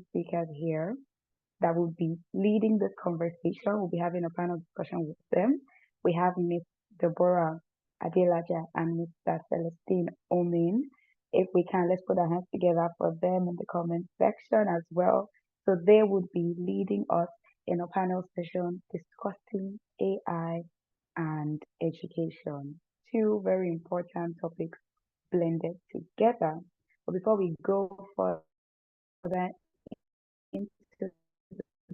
speakers here that will be leading this conversation. We'll be having a panel discussion with them. We have Miss Deborah, Adelaja, and Mr. Celestine Omin. If we can, let's put our hands together for them in the comment section as well. So they would be leading us in a panel session discussing AI and education. Two very important topics blended together. But before we go further into the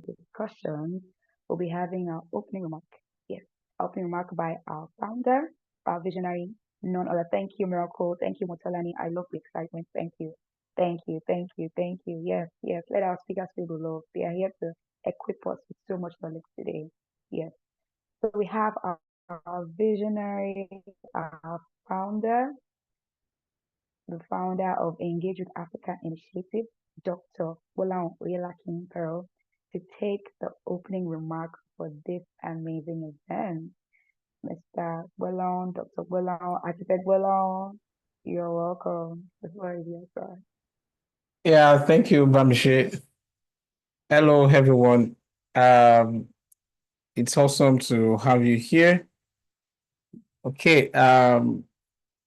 discussion, we'll be having our opening remark. Yes, opening remark by our founder, our visionary, none other. Thank you, Miracle. Thank you, Motolani. I love the excitement. Thank you. Thank you. Thank you. Thank you. Yes, yes. Let our speakers feel the love. They are here to equip us with so much knowledge today. Yes. So we have our visionary, our founder, the founder of Engage with Africa Initiative, Dr. Bola Oyelakin Pearl, to take the opening remarks for this amazing event. Mr. Bola, Dr. Bola, Architect Bola, you're welcome. The floor is yours, sir. Yeah, thank you, Bamishi. Hello, everyone. Um, it's awesome to have you here. Okay,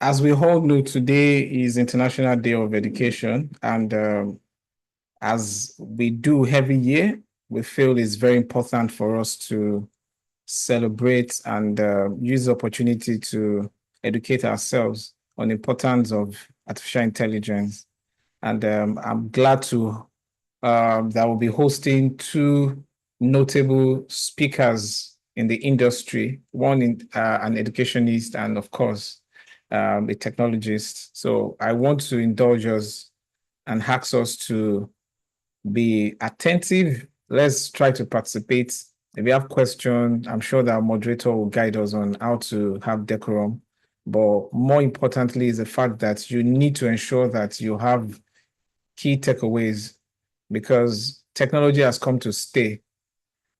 as we all know, today is International Day of Education, and as we do every year, we feel it's very important for us to celebrate and use the opportunity to educate ourselves on the importance of artificial intelligence. And I'm glad to that will be hosting two notable speakers in the industry, one an educationist and of course a technologist. So I want to indulge us and ask us to be attentive. Let's try to participate. If you have questions, I'm sure that our moderator will guide us on how to have decorum. But more importantly is the fact that you need to ensure that you have key takeaways because technology has come to stay.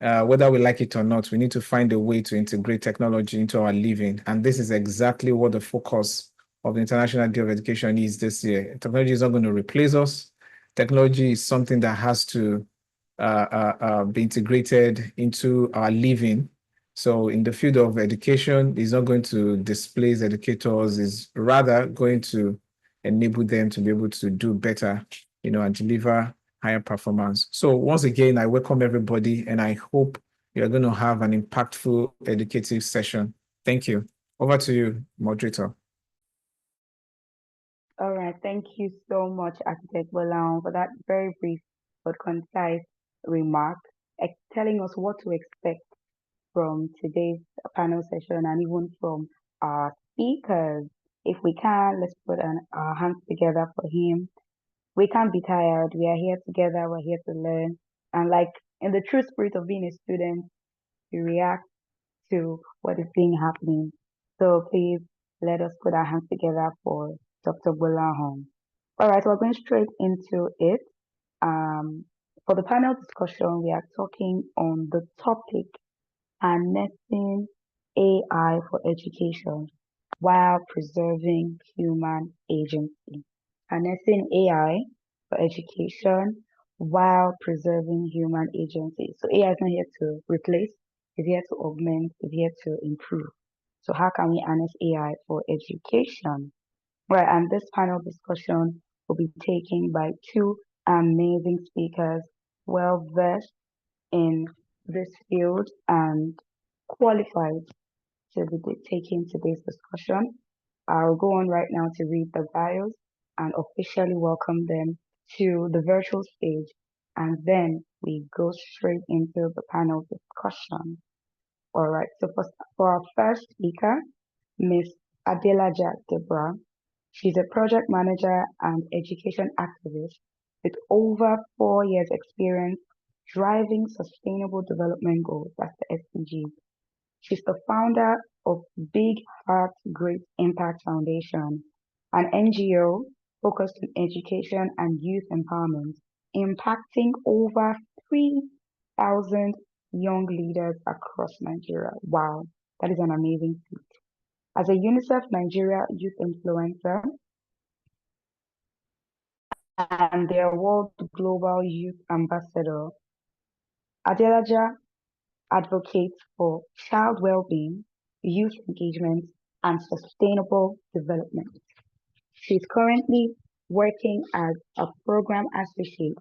Whether we like it or not, we need to find a way to integrate technology into our living. And this is exactly what the focus of the International Day of Education is this year. Technology is not going to replace us. Technology is something that has to be integrated into our living. So in the field of education, it's not going to displace educators, it's rather going to enable them to be able to do better, and deliver higher performance. So once again, I welcome everybody and I hope you're going to have an impactful educative session. Thank you. Over to you, moderator. All right. Thank you so much, Architect Bola, for that very brief but concise remark, telling us what to expect from today's panel session and even from our speakers. If we can, let's put our hands together for him. We can't be tired. We are here together. We're here to learn. And like in the true spirit of being a student, we react to what is being happening. So please let us put our hands together for Dr. Bolahon. All right, we're going straight into it. For the panel discussion, we are talking on the topic harnessing AI for education while preserving human agency. Harnessing AI for education while preserving human agency. So AI is not here to replace, it's here to augment, it's here to improve. So how can we harness AI for education? Right, and this panel discussion will be taken by two amazing speakers, well versed in this field and qualified to be taking today's discussion. I'll go on right now to read the bios and officially welcome them to the virtual stage, and then we go straight into the panel discussion. All right, so for our first speaker, Miss Adelaja Deborah, she's a project manager and education activist with over 4 years experience driving sustainable development goals, that's the SDGs. She's the founder of Big Heart Great Impact Foundation, an NGO focused on education and youth empowerment, impacting over 3,000 young leaders across Nigeria. Wow, that is an amazing feat. As a UNICEF Nigeria youth influencer, and their World Global Youth Ambassador. Adelaja advocates for child well-being, youth engagement, and sustainable development. She's currently working as a program associate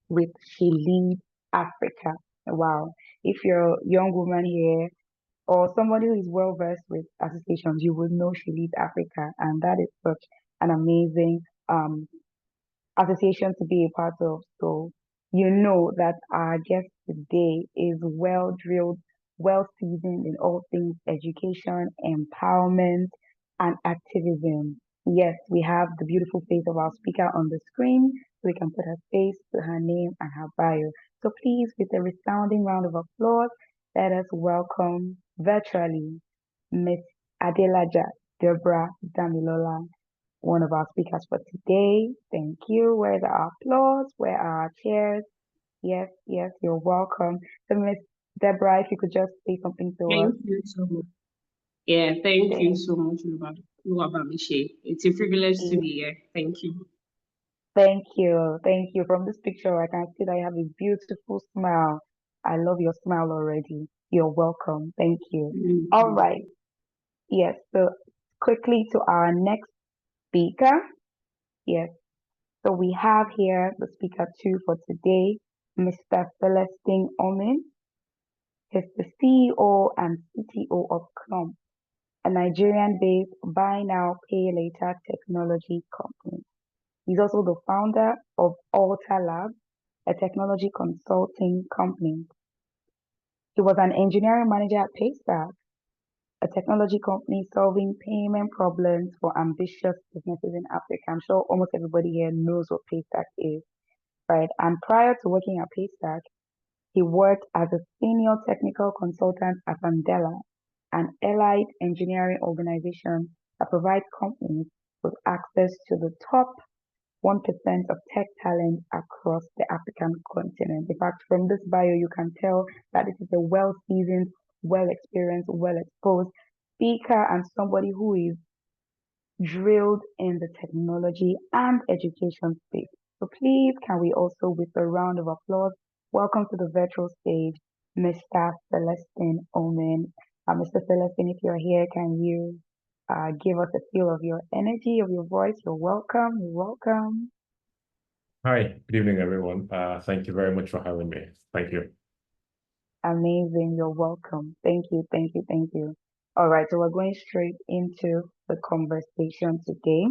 with She Leads Africa. Wow. If you're a young woman here or somebody who is well versed with associations, you will know She Leads Africa. And that is such an amazing association to be a part of. So you know that our guest today is well drilled, well seasoned in all things education, empowerment, and activism. Yes, we have the beautiful face of our speaker on the screen, so we can put her face to her name and her bio. So please, with a resounding round of applause, let us welcome virtually Miss Adelaja Deborah Damilola, one of our speakers for today. Thank you. Where's our applause? Where are our chairs? Yes, yes, you're welcome. So, Miss Deborah, if you could just say something to us. Thank you so much. Yeah, thank you Thank so much, Luabamishe. It's a privilege to you. be here. Thank you. Thank you. Thank you. From this picture, I can see that you have a beautiful smile. I love your smile already. You're welcome. Thank you. All right. Yes. So, quickly to our next speaker. Yes. So, we have here the speaker two for today, Mr. Celestine Omin. He's the CEO and CTO of Klump, a Nigerian-based buy now, pay later technology company. He's also the founder of Alta Labs, a technology consulting company. He was an engineering manager at Paystack, a technology company solving payment problems for ambitious businesses in Africa. I'm sure almost everybody here knows what Paystack is, right? And prior to working at Paystack, he worked as a senior technical consultant at Andela, an allied engineering organization that provides companies with access to the top 1% of tech talent across the African continent. In fact, from this bio, you can tell that this is a well-seasoned, well-experienced, well-exposed speaker and somebody who is drilled in the technology and education space. So please, can we also, with a round of applause, welcome to the virtual stage, Mr. Celestine Omin. Mr. Celestine, if you're here, can you give us a feel of your energy, of your voice? You're welcome. You're welcome. Hi, good evening, everyone. Thank you very much for having me. Thank you. Amazing. You're welcome. Thank you. Thank you. Thank you. All right. So we're going straight into the conversation today.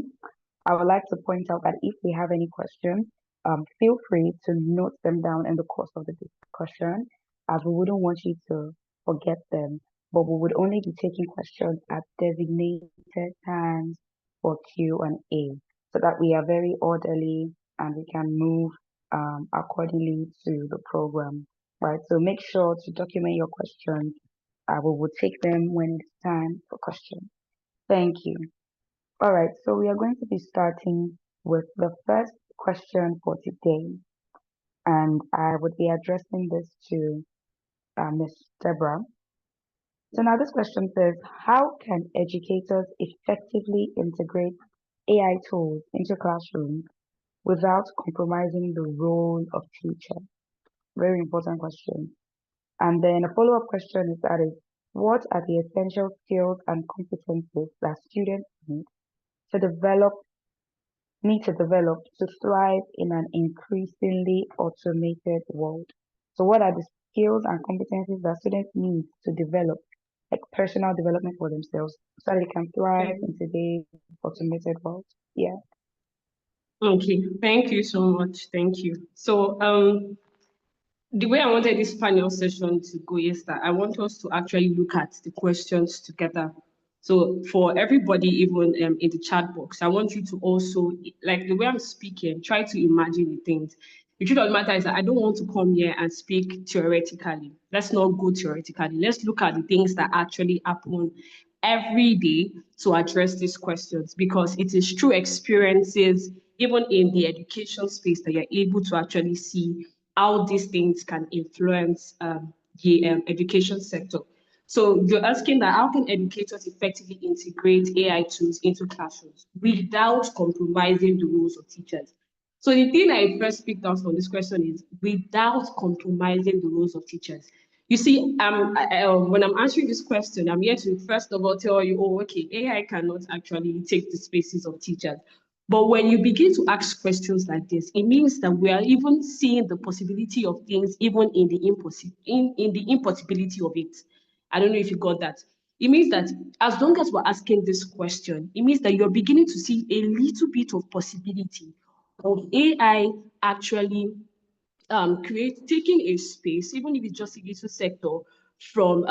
I would like to point out that if we have any questions, feel free to note them down in the course of the discussion, as we wouldn't want you to forget them. But we would only be taking questions at designated times for Q&A, so that we are very orderly and we can move accordingly to the program, right? So make sure to document your questions. We will take them when it's time for questions. Thank you. All right, so we are going to be starting with the first question for today, and I would be addressing this to Ms. Deborah. So now this question says, how can educators effectively integrate AI tools into classrooms without compromising the role of teacher? Very important question. And then a follow-up question is that is, what are the essential skills and competencies that students need to develop to thrive in an increasingly automated world? So what are the skills and competencies that students need to develop, like personal development for themselves, so they can thrive in today's automated world? Yeah. Okay, thank you so much. Thank you. So the way I wanted this panel session to go is that I want us to actually look at the questions together. So for everybody, even in the chat box, I want you to also, like the way I'm speaking, try to imagine the things. The truth of the matter is that I don't want to come here and speak theoretically. Let's not go theoretically. Let's look at the things that actually happen every day to address these questions, because it is through experiences, even in the education space, that you're able to actually see how these things can influence the education sector. So you're asking that how can educators effectively integrate AI tools into classrooms without compromising the roles of teachers? So the thing I first picked out from this question is without compromising the roles of teachers. You see, when I'm answering this question, I'm here to first of all tell you, oh, okay, AI cannot actually take the spaces of teachers. But when you begin to ask questions like this, it means that we are even seeing the possibility of things, even in the impossibility of it. I don't know if you got that. It means that as long as we're asking this question, it means that you're beginning to see a little bit of possibility of AI actually taking a space, even if it's just a little sector, from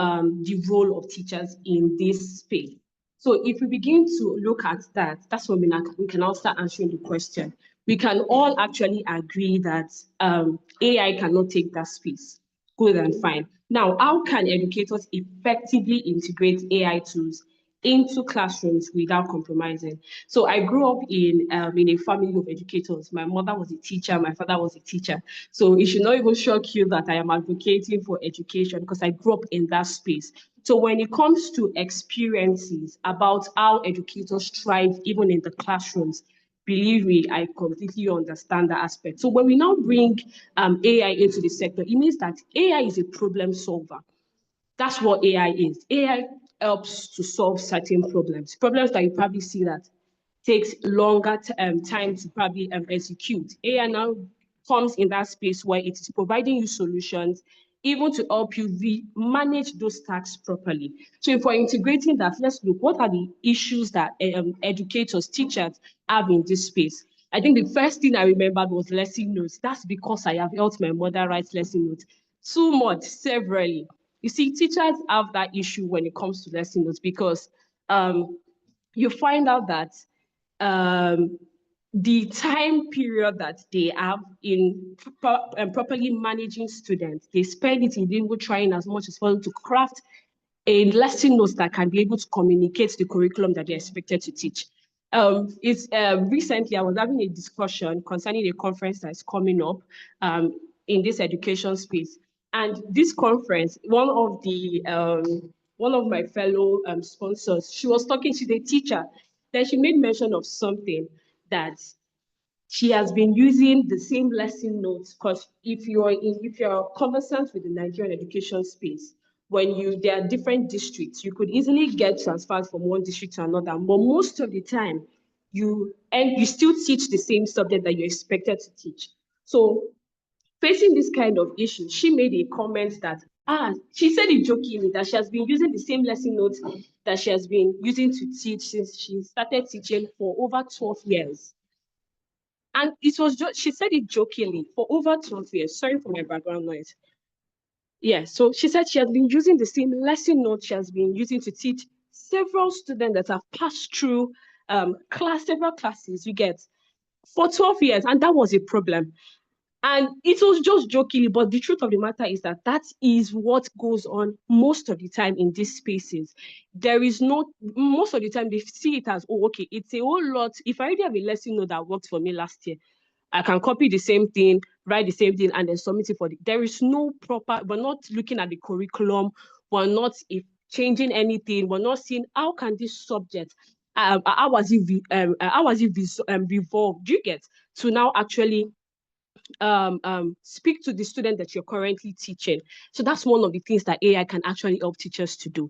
the role of teachers in this space. So if we begin to look at that, that's when we can now start answering the question. We can all actually agree that AI cannot take that space. Good and fine. Now, how can educators effectively integrate AI tools into classrooms without compromising? So I grew up in a family of educators. My mother was a teacher, my father was a teacher. So it should not even shock you that I am advocating for education because I grew up in that space. So when it comes to experiences about how educators thrive even in the classrooms, believe me, I completely understand that aspect. So when we now bring AI into the sector, it means that AI is a problem solver. That's what AI is. AI helps to solve certain problems that you probably see that takes longer time to probably execute. AI now comes in that space where it is providing you solutions, even to help you manage those tasks properly. So if we're integrating that, let's look, what are the issues that educators, teachers have in this space? I think the first thing I remembered was lesson notes. That's because I have helped my mother write lesson notes too much, severally. You see, teachers have that issue when it comes to lesson notes because you find out that the time period that they have in properly managing students, they spend it in even trying as much as possible to craft a lesson notes that can be able to communicate the curriculum that they're expected to teach. Recently, I was having a discussion concerning a conference that's coming up in this education space. And this conference, one of my fellow sponsors, she was talking to the teacher. Then she made mention of something that she has been using the same lesson notes because if you're conversant with the Nigerian education space, when there are different districts, you could easily get transferred from one district to another. But most of the time, you still teach the same subject that you're expected to teach. So facing this kind of issue, she made a comment that, she said it jokingly that she has been using the same lesson notes that she has been using to teach since she started teaching for over 12 years. And it was just, she said it jokingly, for over 12 years. Sorry for my background noise. Yeah, so she said she has been using the same lesson notes she has been using to teach several students that have passed through several classes, you get, for 12 years. And that was a problem. And it was just jokingly, but the truth of the matter is that is what goes on most of the time in these spaces. Most of the time they see it as, oh, okay, it's a whole lot. If I already have a lesson note that worked for me last year, I can copy the same thing, write the same thing, and then submit it there is no proper, we're not looking at the curriculum, we're not changing anything, we're not seeing how can this subject, how was it evolved, do you get, to now actually speak to the student that you're currently teaching. So that's one of the things that AI can actually help teachers to do.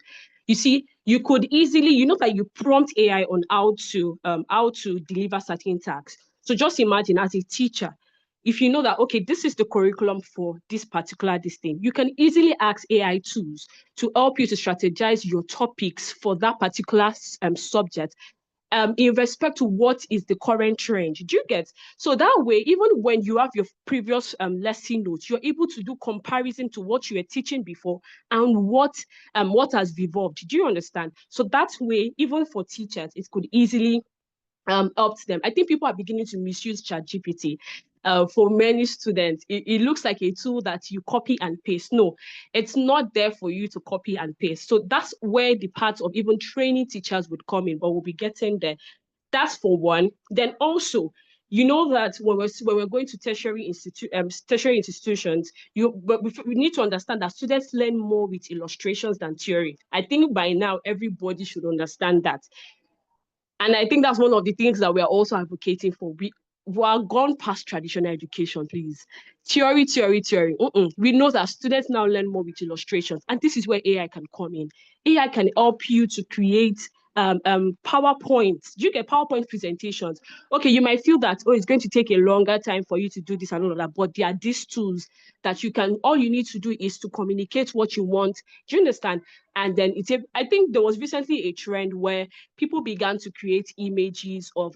You see, you could easily, that you prompt AI on how to deliver certain tasks. So just imagine as a teacher, if you know that, okay, this is the curriculum for this particular thing, you can easily ask AI tools to help you to strategize your topics for that particular subject in respect to what is the current trend. Do you get? So that way, even when you have your previous lesson notes, you're able to do comparison to what you were teaching before and what has evolved. Do you understand? So that way, even for teachers, it could easily help them. I think people are beginning to misuse ChatGPT. For many students, it looks like a tool that you copy and paste. No, it's not there for you to copy and paste. So that's where the part of even training teachers would come in, but we'll be getting there. That's for one. Then also, you know that when we're going to tertiary institutions, we need to understand that students learn more with illustrations than theory. I think by now, everybody should understand that. And I think that's one of the things that we are also advocating for. we are gone past traditional education, please. Theory. We know that students now learn more with illustrations, and this is where AI can come in. AI can help you to create PowerPoints. Do you get PowerPoint presentations? Okay, you might feel that, oh, it's going to take a longer time for you to do this and all of that, but there are these tools that you can, all you need to do is to communicate what you want. Do you understand? And then I think there was recently a trend where people began to create images of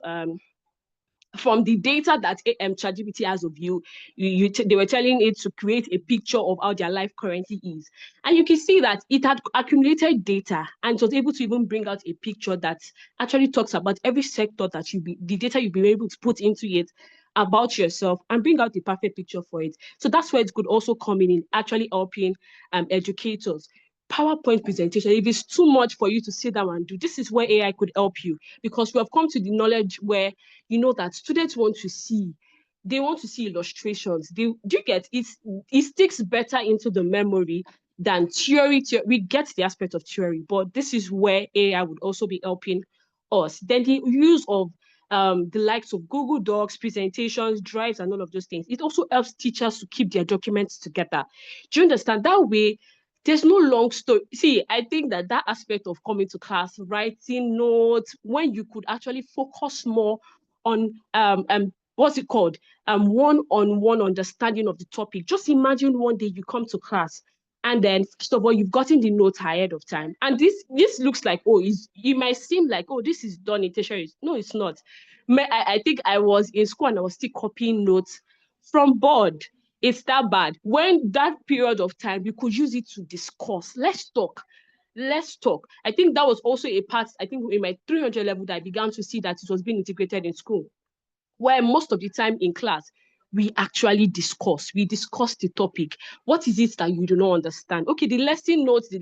from the data that ChatGPT has of you, they were telling it to create a picture of how their life currently is. And you can see that it had accumulated data and was able to even bring out a picture that actually talks about every sector that the data you'll be able to put into it about yourself and bring out the perfect picture for it. So that's where it could also come in actually helping educators. PowerPoint presentation, if it's too much for you to sit down and do, this is where AI could help you, because we have come to the knowledge where you know that students want to see, they want to see illustrations. Do you get it? It sticks better into the memory than theory. We get the aspect of theory, but this is where AI would also be helping us. Then the use of the likes of Google Docs, presentations, drives, and all of those things. It also helps teachers to keep their documents together. Do you understand? That way, there's no long story. See, I think that aspect of coming to class, writing notes, when you could actually focus more on what's it called? One-on-one understanding of the topic. Just imagine one day you come to class and then first of all, you've gotten the notes ahead of time. And this looks like, oh, it might seem like, oh, this is done in tertiary. No, it's not. I think I was in school and I was still copying notes from board. It's that bad. When that period of time, you could use it to discuss. Let's talk. I think that was also a part, I think in my 300 level that I began to see that it was being integrated in school, where most of the time in class, we actually discuss the topic. What is it that you do not understand? Okay, the lesson notes, the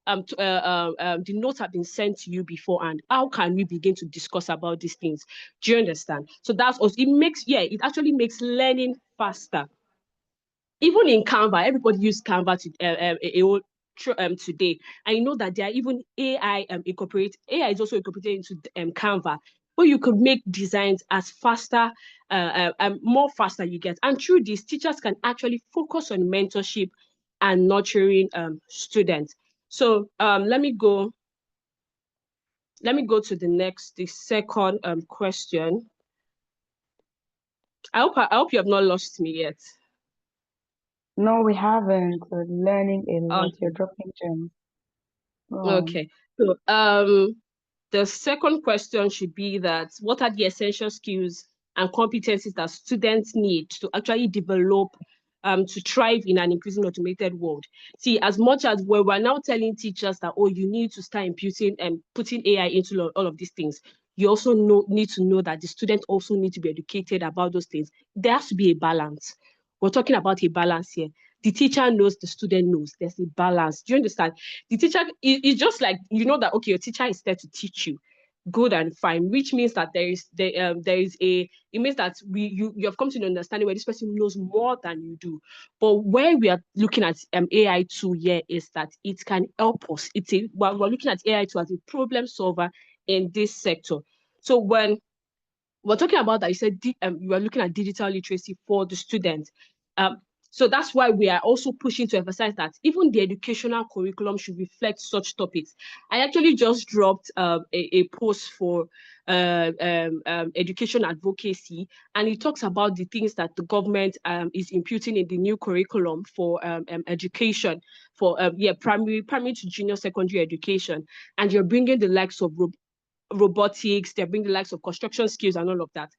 notes have been sent to you beforehand. How can we begin to discuss about these things? Do you understand? So that's also, it actually makes learning faster. Even in Canva, everybody use Canva today. I know that there are even AI AI is also incorporated into Canva, where you could make designs as faster, more faster you get. And through this, teachers can actually focus on mentorship and nurturing students. So let me go to the second question. I hope you have not lost me yet. No, we haven't. We're learning a lot. You're dropping gems. Okay. So the second question should be that what are the essential skills and competencies that students need to actually develop to thrive in an increasingly automated world? See, as much as we're now telling teachers that, oh, you need to start imputing and putting AI into all of these things, you also need to know that the students also need to be educated about those things. There has to be a balance. We're talking about a balance here. The teacher knows, the student knows. There's a balance. Do you understand? The teacher is just like, you know that, okay, your teacher is there to teach you. Good and fine, which means that it means that you have come to an understanding where this person knows more than you do. But where we are looking at AI tool here is that it can help us. We're looking at AI tool as a problem solver in this sector. So when we're talking about that, you said you are looking at digital literacy for the students. So that's why we are also pushing to emphasize that even the educational curriculum should reflect such topics. I actually just dropped a post for education advocacy, and it talks about the things that the government is imputing in the new curriculum for education, for primary to junior secondary education, and you're bringing the likes of robotics, they're bringing the likes of construction skills and all of that.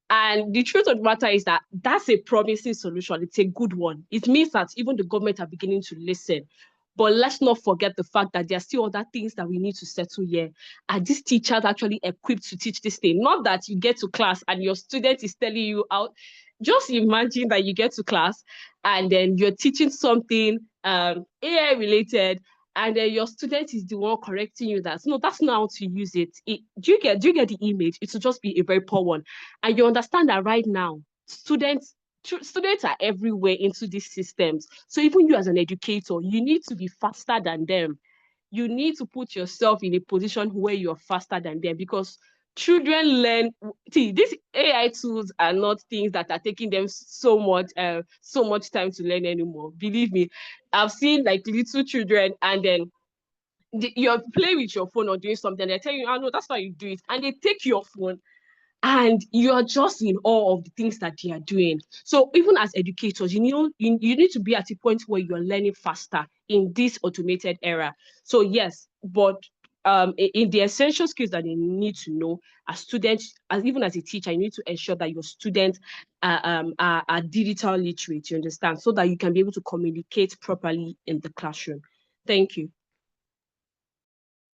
And the truth of the matter is that that's a promising solution. It's a good one. It means that even the government are beginning to listen. But let's not forget the fact that there are still other things that we need to settle here. Are these teachers actually equipped to teach this thing? Not that you get to class and your student is telling you out. Just imagine that you get to class and then you're teaching something AI related, and then your student is the one correcting you that, no, that's not how to use it. Do you get the image? It will just be a very poor one. And you understand that right now, students are everywhere into these systems. So even you as an educator, you need to be faster than them. You need to put yourself in a position where you're faster than them, because children learn. See, these AI tools are not things that are taking them so much time to learn anymore. Believe me, I've seen like little children, and then you're playing with your phone or doing something, they're telling you, oh no, that's how you do it. And they take your phone and you're just in awe of the things that they are doing. So even as educators, you need to be at a point where you're learning faster in this automated era. So yes, but in the essential skills that they need to know as students, as even as a teacher, you need to ensure that your students are digital literate, you understand, so that you can be able to communicate properly in the classroom. Thank you.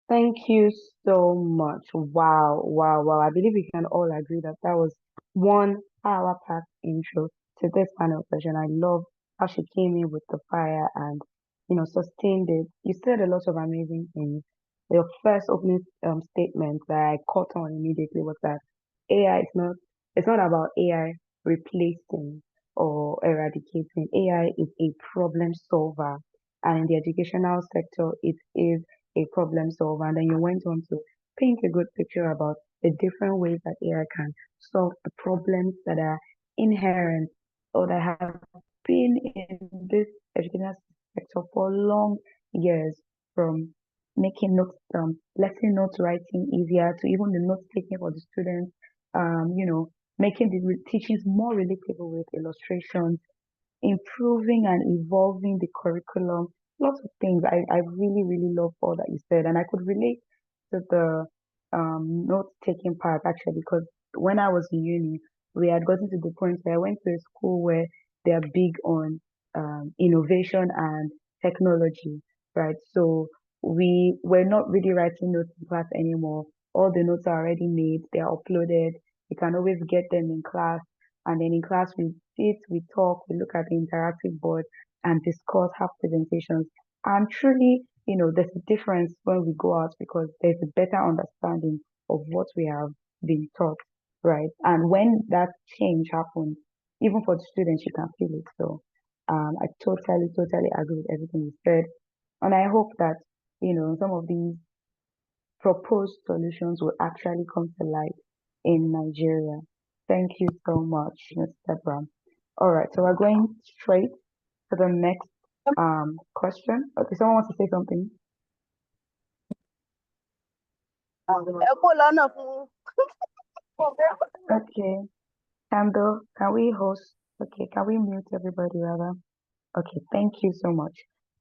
Thank you so much. Wow, wow, wow. I believe we can all agree that that was one power-packed intro to this panel session. I love how she came in with the fire and, sustained it. You said a lot of amazing things. Your first opening statement that I caught on immediately was that AI it's not about AI replacing or eradicating. AI is a problem solver. And in the educational sector, it is a problem solver. And then you went on to paint a good picture about the different ways that AI can solve the problems that are inherent or that have been in this educational sector for long years, from making notes, lesson notes writing easier to even the note taking for the students, making the teachings more relatable with illustrations, improving and evolving the curriculum, lots of things. I really, really love all that you said. And I could relate to the note taking part actually, because when I was in uni, we had gotten to the point where I went to a school where they are big on innovation and technology, right? So we were not really writing notes in class anymore. All the notes are already made, they are uploaded. You can always get them in class. And then in class, we sit, we talk, we look at the interactive board and discuss, have presentations. And truly, there's a difference when we go out because there's a better understanding of what we have been taught, right? And when that change happens, even for the students, you can feel it. So I totally, totally agree with everything you said. And I hope that, some of these proposed solutions will actually come to light in Nigeria. Thank you so much, Ms. Deborah. All right, so we're going straight to the next question. Okay, someone wants to say something. Okay, Candle, can we host? Okay, can we mute everybody rather? Okay, thank you so much.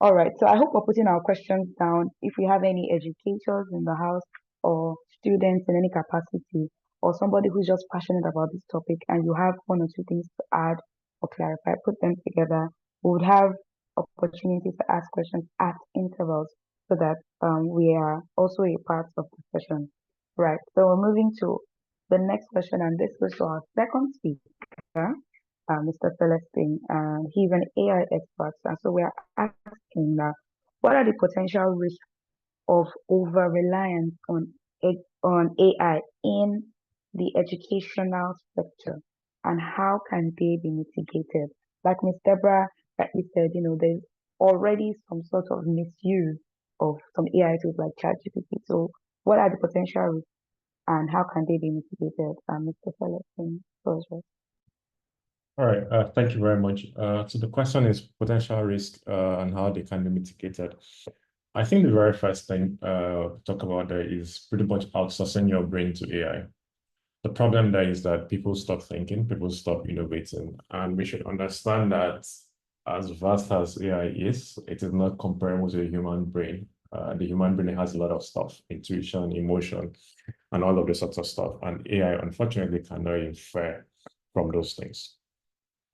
All right, so I hope we're putting our questions down. If we have any educators in the house or students in any capacity, or somebody who's just passionate about this topic and you have one or two things to add or clarify, put them together. We would have opportunities to ask questions at intervals so that we are also a part of the session. Right, so we're moving to the next question, and this goes to our second speaker. Mr. Celestine, and he's an AI expert. And so we are asking what are the potential risks of over reliance on AI in the educational sector, and how can they be mitigated? Like Ms. Deborah rightly said, there's already some sort of misuse of some AI tools like ChatGPT. So what are the potential risks, and how can they be mitigated? Mr. Celestine, All right, thank you very much. So the question is potential risk and how they can be mitigated. I think the very first thing to talk about there is pretty much outsourcing your brain to AI. The problem there is that people stop thinking, people stop innovating, and we should understand that as vast as AI is, it is not comparable to the human brain. The human brain has a lot of stuff, intuition, emotion, and all of this sorts of stuff, and AI unfortunately cannot infer from those things.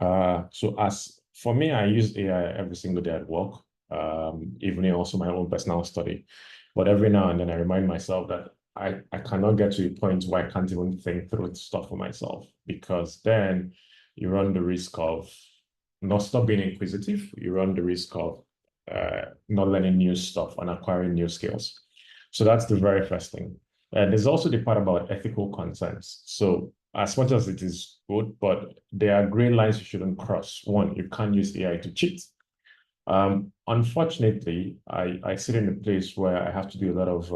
So as for me, I use AI every single day at work, even in also my own personal study. But every now and then I remind myself that I cannot get to a point where I can't even think through stuff for myself, because then you run the risk of not stop being inquisitive. You run the risk of not learning new stuff and acquiring new skills. So that's the very first thing. And there's also the part about ethical concerns. So as much as it is good, but there are gray lines you shouldn't cross. One, you can't use AI to cheat. Unfortunately, I sit in a place where I have to do a lot of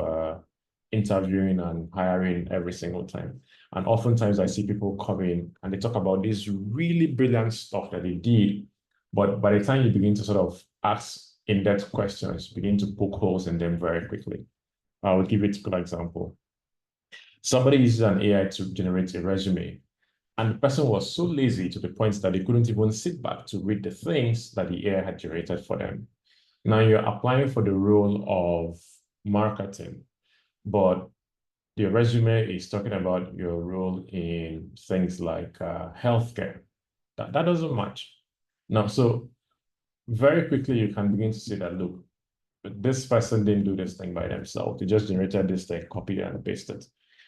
interviewing and hiring every single time. And oftentimes I see people come in and they talk about this really brilliant stuff that they did, but by the time you begin to sort of ask in-depth questions, begin to poke holes in them very quickly. I will give you a typical example. Somebody uses an AI to generate a resume, and the person was so lazy to the point that they couldn't even sit back to read the things that the AI had generated for them. Now you're applying for the role of marketing, but your resume is talking about your role in things like healthcare. That doesn't match. Now, so very quickly you can begin to see that, look, this person didn't do this thing by themselves. They just generated this thing, copied and pasted.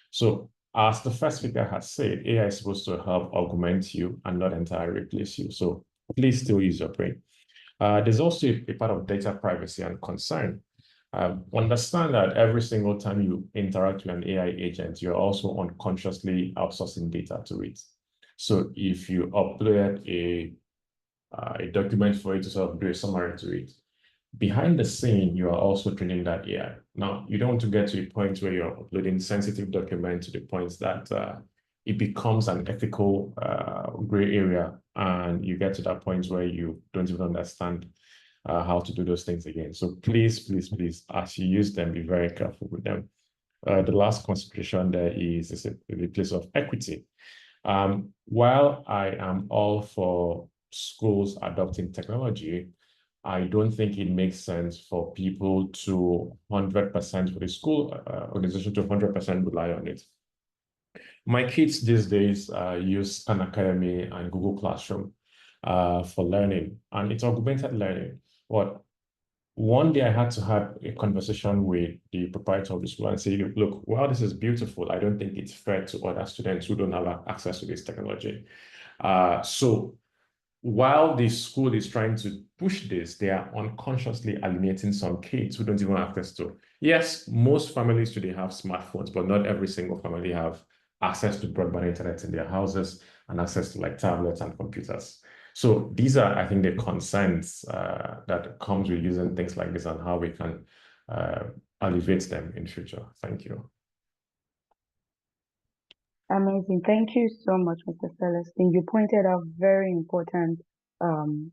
So as the first speaker has said, AI is supposed to help augment you and not entirely replace you. So please still use your brain. There's also a part of data privacy and concern. Understand that every single time you interact with an AI agent, you're also unconsciously outsourcing data to it. So if you upload a document for it to sort of do a summary to it, behind the scene, you are also training that AI. Now, you don't want to get to a point where you're uploading sensitive document to the point that it becomes an ethical gray area, and you get to that point where you don't even understand how to do those things again. So please, please, please, as you use them, be very careful with them. The last consideration there is the place of equity. While I am all for schools adopting technology, I don't think it makes sense for people to 100% for the school organization to 100% rely on it. My kids these days use Khan Academy and Google Classroom for learning, and it's augmented learning. But one day I had to have a conversation with the proprietor of the school and say, look, while this is beautiful, I don't think it's fair to other students who don't have access to this technology. So while the school is trying to push this, they are unconsciously alienating some kids who don't even have access to. Yes, most families today have smartphones, but not every single family have access to broadband internet in their houses and access to like tablets and computers. So these are, I think, the concerns that comes with using things like this and how we can alleviate them in future. Thank you. Amazing. Thank you so much, Mr. Celestine. You pointed out very important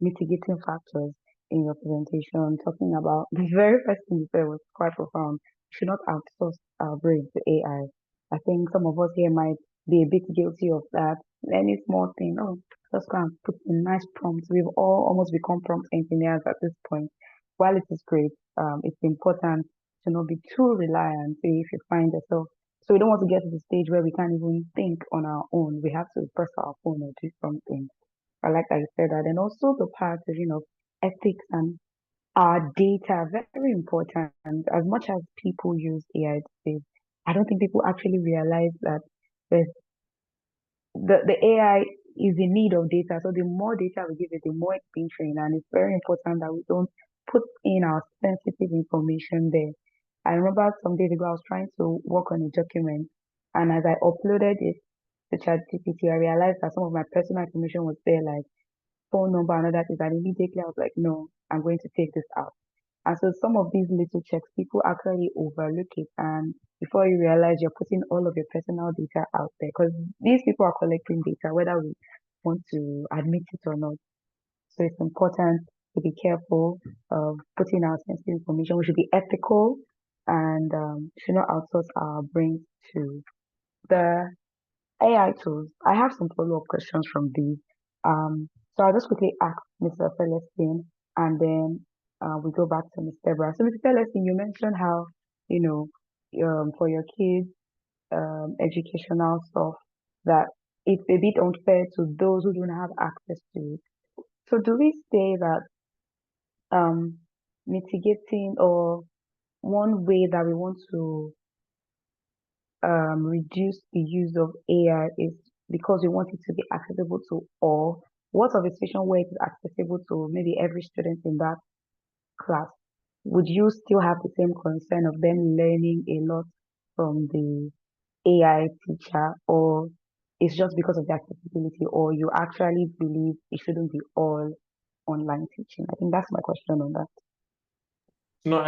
mitigating factors in your presentation, talking about the very first thing you said was quite profound. We should not outsource our brains to AI. I think some of us here might be a bit guilty of that. Any small thing, oh, just go and put in nice prompts. We've all almost become prompt engineers at this point. While it is great, it's important to not be too reliant. Say if you find yourself, so we don't want to get to the stage where we can't even think on our own. We have to press our phone or do something. I like that you said that. And also the part of, ethics and our data, very important. As much as people use AI today, I don't think people actually realize that there's the AI is in need of data. So the more data we give it, the more it's being trained. And it's very important that we don't put in our sensitive information there. I remember some days ago, I was trying to work on a document. And as I uploaded it to ChatGPT, I realized that some of my personal information was there, like phone number and all that. And immediately I was like, no, I'm going to take this out. And so some of these little checks, people actually overlook it. And before you realize you're putting all of your personal data out there, because these people are collecting data, whether we want to admit it or not. So it's important to be careful of putting out sensitive information. We should be ethical and should not outsource our brains to the AI tools. I have some follow-up questions from these. So I'll just quickly ask Mr. Celestine, and then we go back to Ms. Deborah. So Mr. Celestine, you mentioned how, for your kids, educational stuff, that it's a bit unfair to those who don't have access to it. So do we say that mitigating or one way that we want to reduce the use of AI is because we want it to be accessible to all? What of a situation where it is accessible to maybe every student in that class? Would you still have the same concern of them learning a lot from the AI teacher, or it's just because of the accessibility, or you actually believe it shouldn't be all online teaching? I think that's my question on that. No,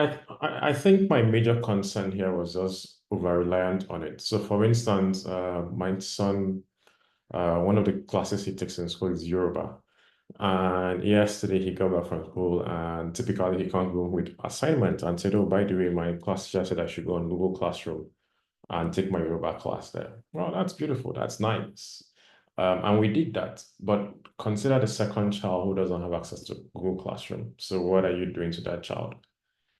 I think my major concern here was just over-reliant on it. So for instance, my son, one of the classes he takes in school is Yoruba. And yesterday he got back from school and typically he comes home with assignment and said, oh, by the way, my class teacher said I should go on Google Classroom and take my Yoruba class there. Well, that's beautiful. That's nice. And we did that. But consider the second child who doesn't have access to Google Classroom. So what are you doing to that child?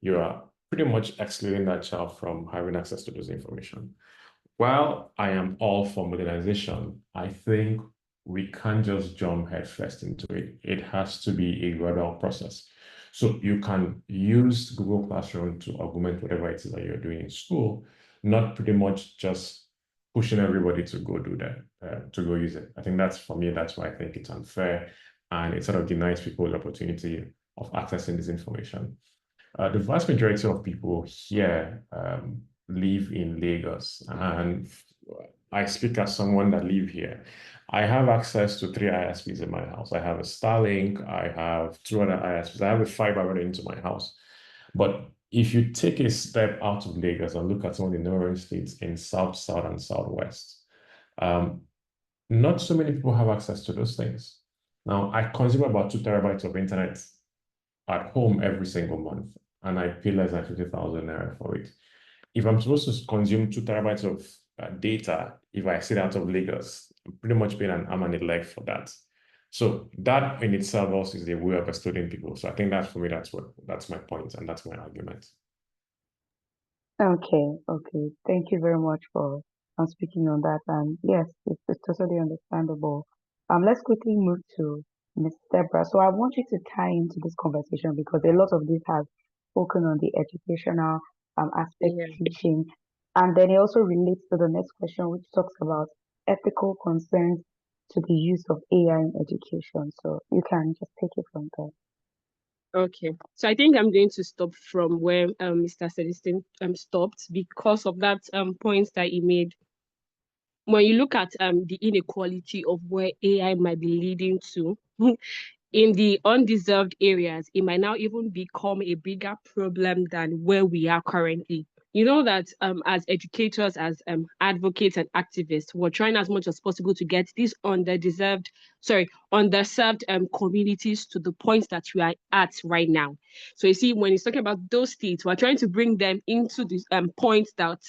You are pretty much excluding that child from having access to this information. While I am all for modernization, I think we can't just jump headfirst into it. It has to be a gradual process. So you can use Google Classroom to augment whatever it is that you're doing in school, not pretty much just pushing everybody to go do that, to go use it. I think that's, for me, that's why I think it's unfair, and it sort of denies people the opportunity of accessing this information. The vast majority of people here live in Lagos, and I speak as someone that live here. I have access to 3 ISPs in my house. I have a Starlink, I have 2 other ISPs, I have a fiber running into my house. But if you take a step out of Lagos and look at some of the neighboring states in South, South, and Southwest, not so many people have access to those things. Now, I consume about 2 terabytes of internet at home every single month, and I pay less than 50,000 naira for it. If I'm supposed to consume 2 terabytes of data, if I sit out of Lagos, I'm pretty much paying an arm and a leg for that. So that in itself also is a way of excluding people. So I think that for me, that's my point, and that's my argument. Okay, okay. Thank you very much for speaking on that. And yes, it's totally understandable. Let's quickly move to Miss Deborah. So I want you to tie into this conversation because a lot of this has spoken on the educational aspect, Yeah. teaching, and then it also relates to the next question, which talks about ethical concerns to the use of AI in education. So you can just take it from there. Okay, so I think I'm going to stop from where Mr. Celestine stopped because of that point that he made. When you look at the inequality of where AI might be leading to, in the undeserved areas, it might now even become a bigger problem than where we are currently. You know that as educators, as advocates and activists, we're trying as much as possible to get these underserved communities to the point that we are at right now. So you see, when he's talking about those states, we're trying to bring them into this point that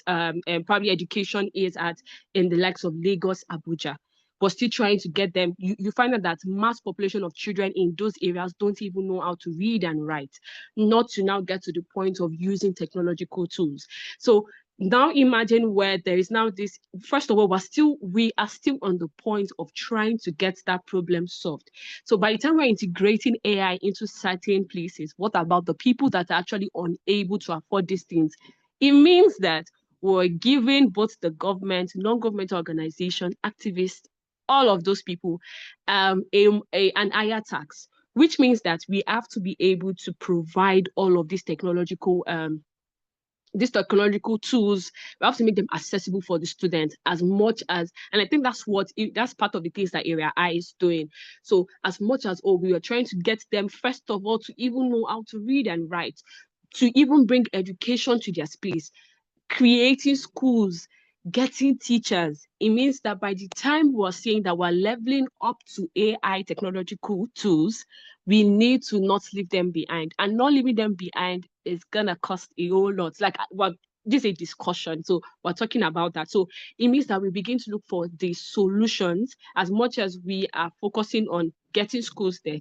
probably education is at in the likes of Lagos, Abuja, but still trying to get them. You find out that mass population of children in those areas don't even know how to read and write, not to now get to the point of using technological tools. So now imagine where there is now this, first of all, we are still on the point of trying to get that problem solved. So by the time we're integrating AI into certain places, what about the people that are actually unable to afford these things? It means that we're giving both the government, non-government organization, activists, all of those people an higher tax, which means that we have to be able to provide all of these technological tools. We have to make them accessible for the students as much as, and I think that's part of the things that EYAI is doing. So as much as we are trying to get them, first of all, to even know how to read and write, to even bring education to their space, creating schools, getting teachers. It means that by the time we're saying that we're leveling up to AI technological tools, we need to not leave them behind. And not leaving them behind is gonna cost a whole lot. Like, well, this is a discussion, so we're talking about that. So it means that we begin to look for the solutions as much as we are focusing on getting schools there.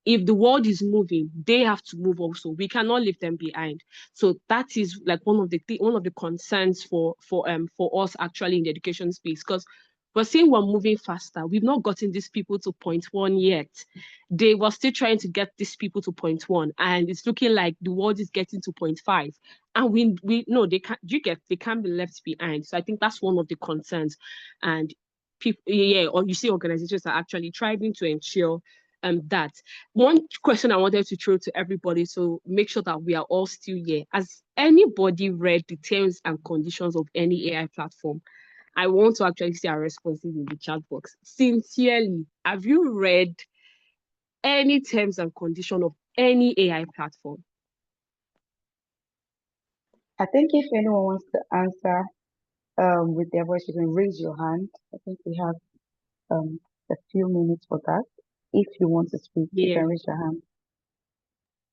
If the world is moving, they have to move also. We cannot leave them behind. So that is like one of the concerns for us actually in the education space, because we're saying we're moving faster. We've not gotten these people to point one yet. They were still trying to get these people to point one, and it's looking like the world is getting to 0.5. And we know they can't be left behind. So I think that's one of the concerns. And people, or you see organizations are actually trying to ensure that. One question I wanted to throw to everybody, so make sure that we are all still here. Has anybody read the terms and conditions of any AI platform? I want to actually see our responses in the chat box. Sincerely, have you read any terms and condition of any AI platform? I think if anyone wants to answer with their voice, you can raise your hand. I think we have um a few minutes for that. If you want to speak, you Yeah. can raise your hand.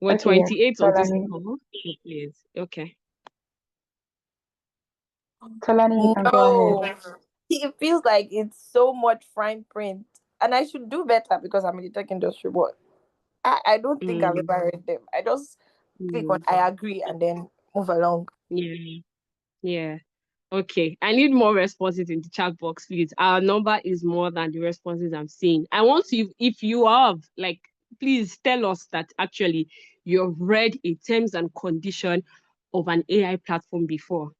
We're Okay, yes. 28 on this Tolani, call. Please. Okay. Tolani, you can go ahead. No, it feels like it's so much fine print, and I should do better because I'm in the tech industry. But I don't think I've Mm, ever read them. I just click on mm, I agree and then move along. yeah. Yeah. Okay. I need more responses in the chat box, please. Our number is more than the responses I'm seeing. I want to, if you have, like, please tell us that actually you've read a terms and condition of an AI platform before.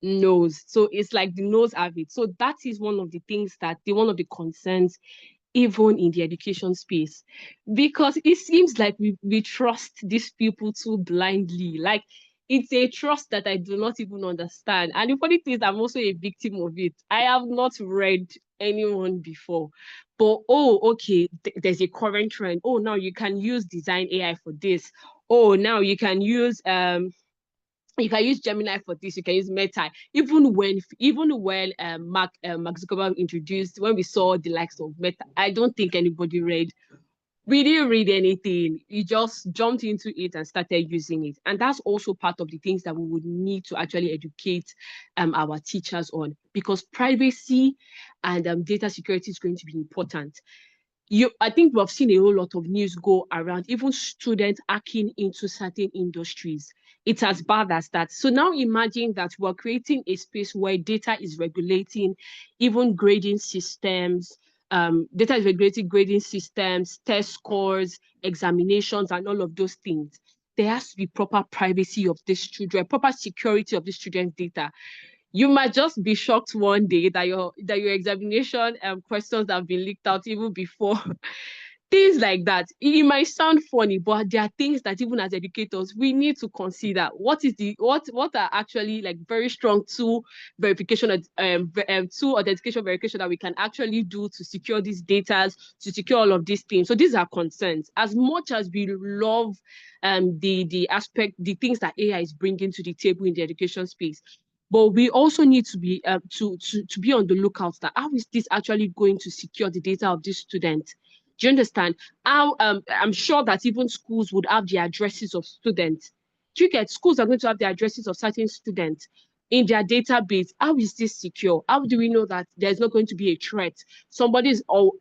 Knows. So it's like the nose have it. So that is one of the things that one of the concerns even in the education space, because it seems like we trust these people too blindly. Like, it's a trust that I do not even understand. And the funny thing is, I'm also a victim of it. I have not read anyone before, but oh, okay, there's a current trend. Oh, now you can use design AI for this. Oh, now you can use Gemini for this, you can use Meta. Even when Mark Zuckerberg introduced, when we saw the likes of Meta, I don't think anybody read. We didn't read anything. We just jumped into it and started using it. And that's also part of the things that we would need to actually educate our teachers on, because privacy and data security is going to be important. I think we've seen a whole lot of news go around, even students hacking into certain industries. It's as bad as that. So now imagine that we're creating a space where data is regulating even grading systems, data is regulating grading systems, test scores, examinations, and all of those things. There has to be proper privacy of these children, proper security of these children's data. You might just be shocked one day that your examination questions have been leaked out even before. Things like that. It might sound funny, but there are things that even as educators we need to consider. What are actually like very strong tool verification, tool authentication verification that we can actually do to secure these data, to secure all of these things. So these are concerns. As much as we love the things that AI is bringing to the table in the education space, but we also need to be to be on the lookout that how is this actually going to secure the data of these students? Do you understand? How I'm sure that even schools would have the addresses of students. Do you get? Schools are going to have the addresses of certain students in their database. How is this secure? How do we know that there's not going to be a threat? Somebody's, or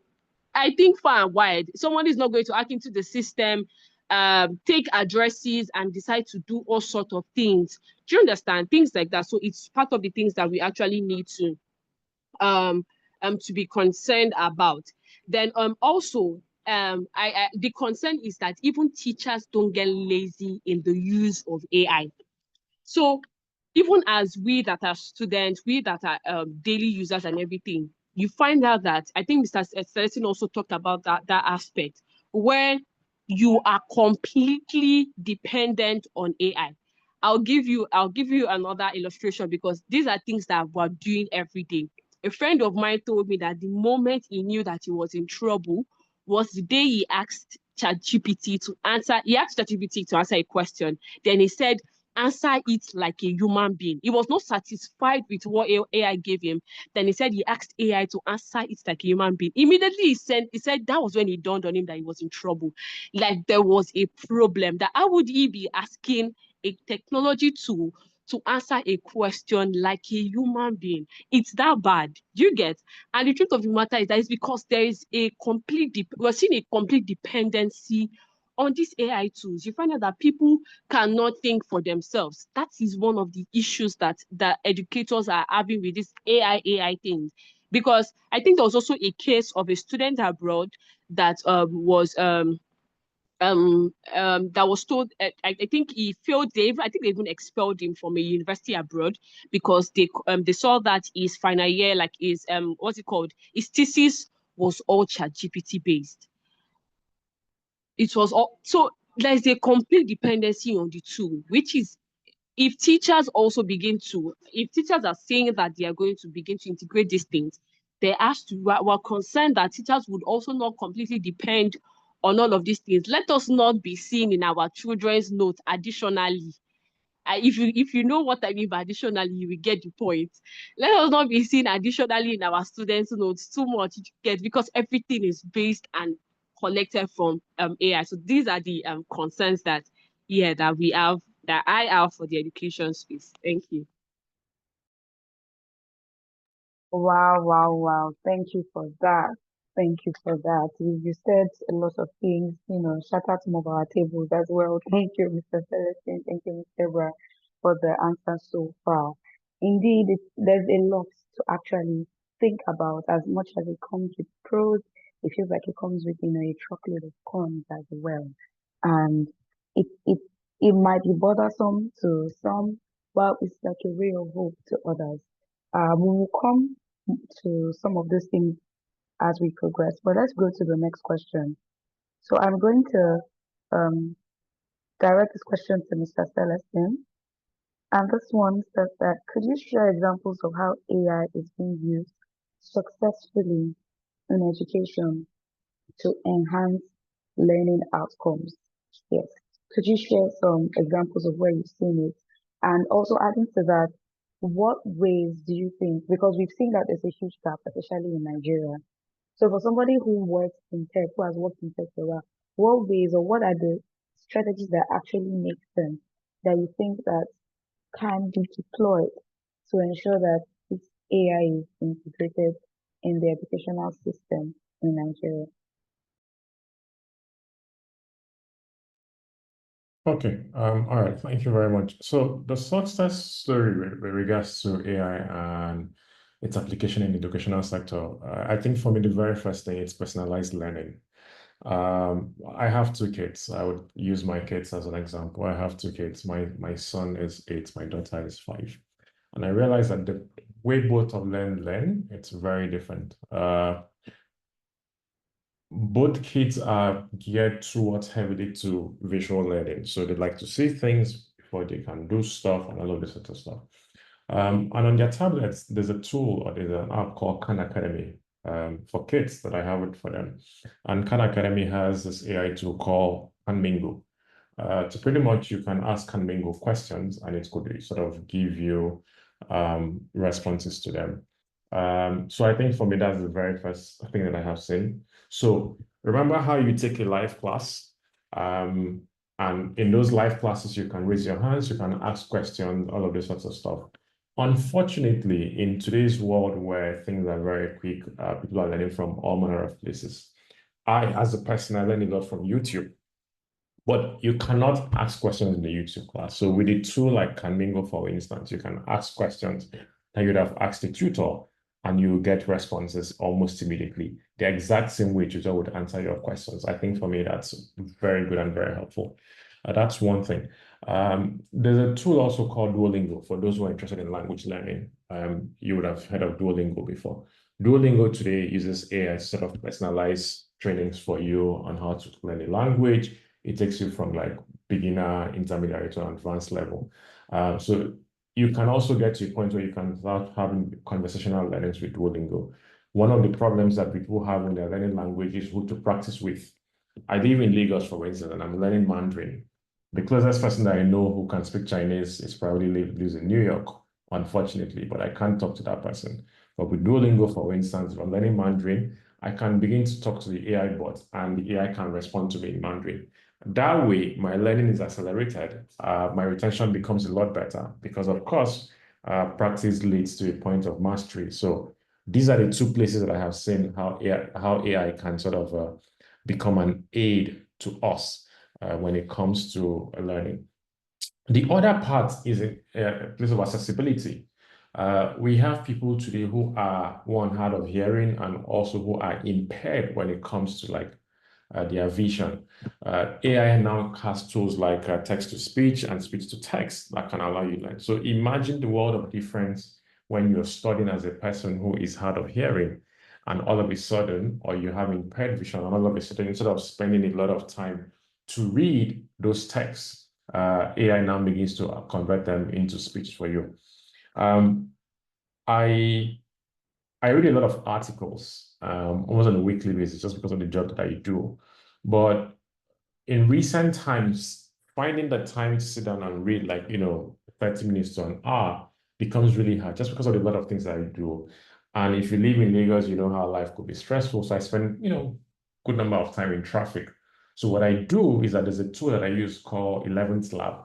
I think far and wide, somebody is not going to hack into the system, take addresses and decide to do all sorts of things. Do you understand? Things like that. So it's part of the things that we actually need to be concerned about. Then also the concern is that even teachers don't get lazy in the use of AI. So even as we that are students, we that are daily users and everything, you find out that I think Mr. Celestine also talked about that aspect where you are completely dependent on AI. I'll give you another illustration because these are things that we're doing every day. A friend of mine told me that the moment he knew that he was in trouble was the day he asked ChatGPT to answer. He asked ChatGPT to answer a question. Then he said, answer it like a human being. He was not satisfied with what AI gave him. Then he said he asked AI to answer it like a human being. Immediately he said that was when it dawned on him that he was in trouble. Like there was a problem. That how would he be asking a technology tool to answer a question like a human being? It's that bad. Do you get? And the truth of the matter is that it's because there is we're seeing a complete dependency on these AI tools. You find out that people cannot think for themselves. That is one of the issues that educators are having with this AI thing. Because I think there was also a case of a student abroad that that was told, I think he failed. I think they even expelled him from a university abroad because they saw that his final year, like his what's it called, his thesis was all ChatGPT based. It was all, so there's a complete dependency on the tool, which is if teachers are saying that they are going to begin to integrate these things, we're concerned that teachers would also not completely depend on all of these things. Let us not be seen in our children's notes additionally. if you know what I mean by additionally, you will get the point. Let us not be seen additionally in our students' notes too much, because everything is based and collected from AI. So these are the concerns that I have for the education space. Thank you. Wow, wow, wow. Thank you for that. Thank you for that. You said a lot of things, shout out some of our tables as well. Thank you, Mr. Celestine. Thank you, Ms. Deborah, for the answer so far. Indeed, there's a lot to actually think about. As much as it comes with pros, it feels like it comes with, a truckload of cons as well. And it might be bothersome to some, but it's like a ray of hope to others. We will come to some of these things as we progress. But let's go to the next question. So I'm going to um, direct this question to Mr. Celestine. And this one says that could you share examples of how AI is being used successfully in education to enhance learning outcomes? Yes. Could you share some examples of where you've seen it? And also adding to that, what ways do you think, because we've seen that there's a huge gap, especially in Nigeria. So for somebody who works in tech, who has worked in tech for a while, what ways or what are the strategies that actually make sense that you think that can be deployed to ensure that this AI is integrated in the educational system in Nigeria? Okay, all right, thank you very much. So the success story with regards to AI and its application in the educational sector, I think for me, the very first thing is personalized learning. I have two kids. I would use my kids as an example. I have two kids. My son is 8, my daughter is 5. And I realized that the way both of them learn, it's very different. Both kids are geared towards heavily to visual learning. So they like to see things before they can do stuff and all of this sort of stuff. And on their tablets, there's a tool or there's an app called Khan Academy for kids that I have it for them. And Khan Academy has this AI tool called Kanmingo. So pretty much you can ask Kanmingo questions and it could sort of give you responses to them. So I think for me, that's the very first thing that I have seen. So remember how you take a live class, and in those live classes, you can raise your hands, you can ask questions, all of this sorts of stuff. Unfortunately, in today's world where things are very quick, people are learning from all manner of places. I, as a person, I learn a lot from YouTube. But you cannot ask questions in the YouTube class. So with a tool like Kanmingo, for instance, you can ask questions that you'd have asked a tutor and you get responses almost immediately. The exact same way tutor would answer your questions. I think for me, that's very good and very helpful. That's one thing. There's a tool also called Duolingo for those who are interested in language learning. You would have heard of Duolingo before. Duolingo today uses AI to sort of personalize trainings for you on how to learn a language. It takes you from like beginner, intermediate to advanced level. So you can also get to a point where you can start having conversational learnings with Duolingo. One of the problems that people have when they're learning language is who to practice with. I live in Lagos, for instance, and I'm learning Mandarin. The closest person that I know who can speak Chinese is probably lives in New York, unfortunately, but I can't talk to that person. But with Duolingo, for instance, if I'm learning Mandarin, I can begin to talk to the AI bot and the AI can respond to me in Mandarin. That way, my learning is accelerated. My retention becomes a lot better because, of course, practice leads to a point of mastery. So these are the two places that I have seen how AI can sort of become an aid to us when it comes to learning. The other part is a place of accessibility. We have people today who are, one, hard of hearing and also who are impaired when it comes to like their vision. AI now has tools like text-to-speech and speech-to-text that can allow you to learn. So imagine the world of difference when you're studying as a person who is hard of hearing and all of a sudden, or you have impaired vision and all of a sudden, instead of spending a lot of time to read those texts, AI now begins to convert them into speech for you. I read a lot of articles almost on a weekly basis just because of the job that I do. But in recent times, finding the time to sit down and read, like, 30 minutes to an hour becomes really hard just because of a lot of things that I do. And if you live in Lagos, you know how life could be stressful. So I spend, good number of time in traffic. So what I do is that there's a tool that I use called 11th Lab.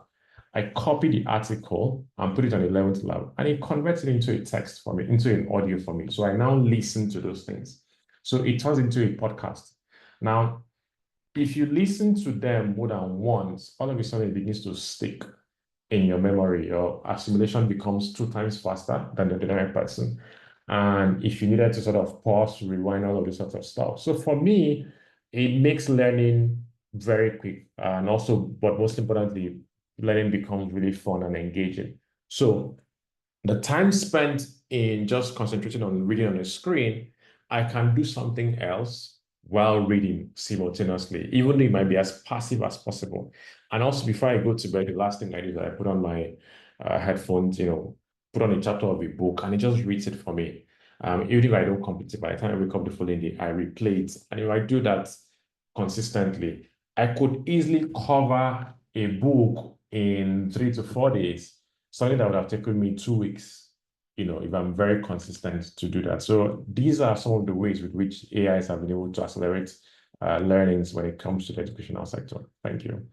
I copy the article and put it on 11th Lab, and it converts it into a text for me, into an audio for me. So I now listen to those things. So it turns into a podcast. Now, if you listen to them more than once, all of a sudden it begins to stick in your memory. Your assimilation becomes 2 times faster than the ordinary person. And if you needed to sort of pause, rewind, all of this sort of stuff. So for me, it makes learning very quick. And also, but most importantly, learning becomes really fun and engaging. So the time spent in just concentrating on reading on a screen, I can do something else while reading simultaneously, even though it might be as passive as possible. And also, before I go to bed, the last thing I do is I put on my headphones, put on a chapter of a book, and it just reads it for me. Even if I don't complete it, by the time I wake up the following day, I replay it. And if I do that consistently, I could easily cover a book in 3 to 4 days, something that would have taken me 2 weeks, if I'm very consistent to do that. So these are some of the ways with which AIs have been able to accelerate learnings when it comes to the educational sector. Thank you.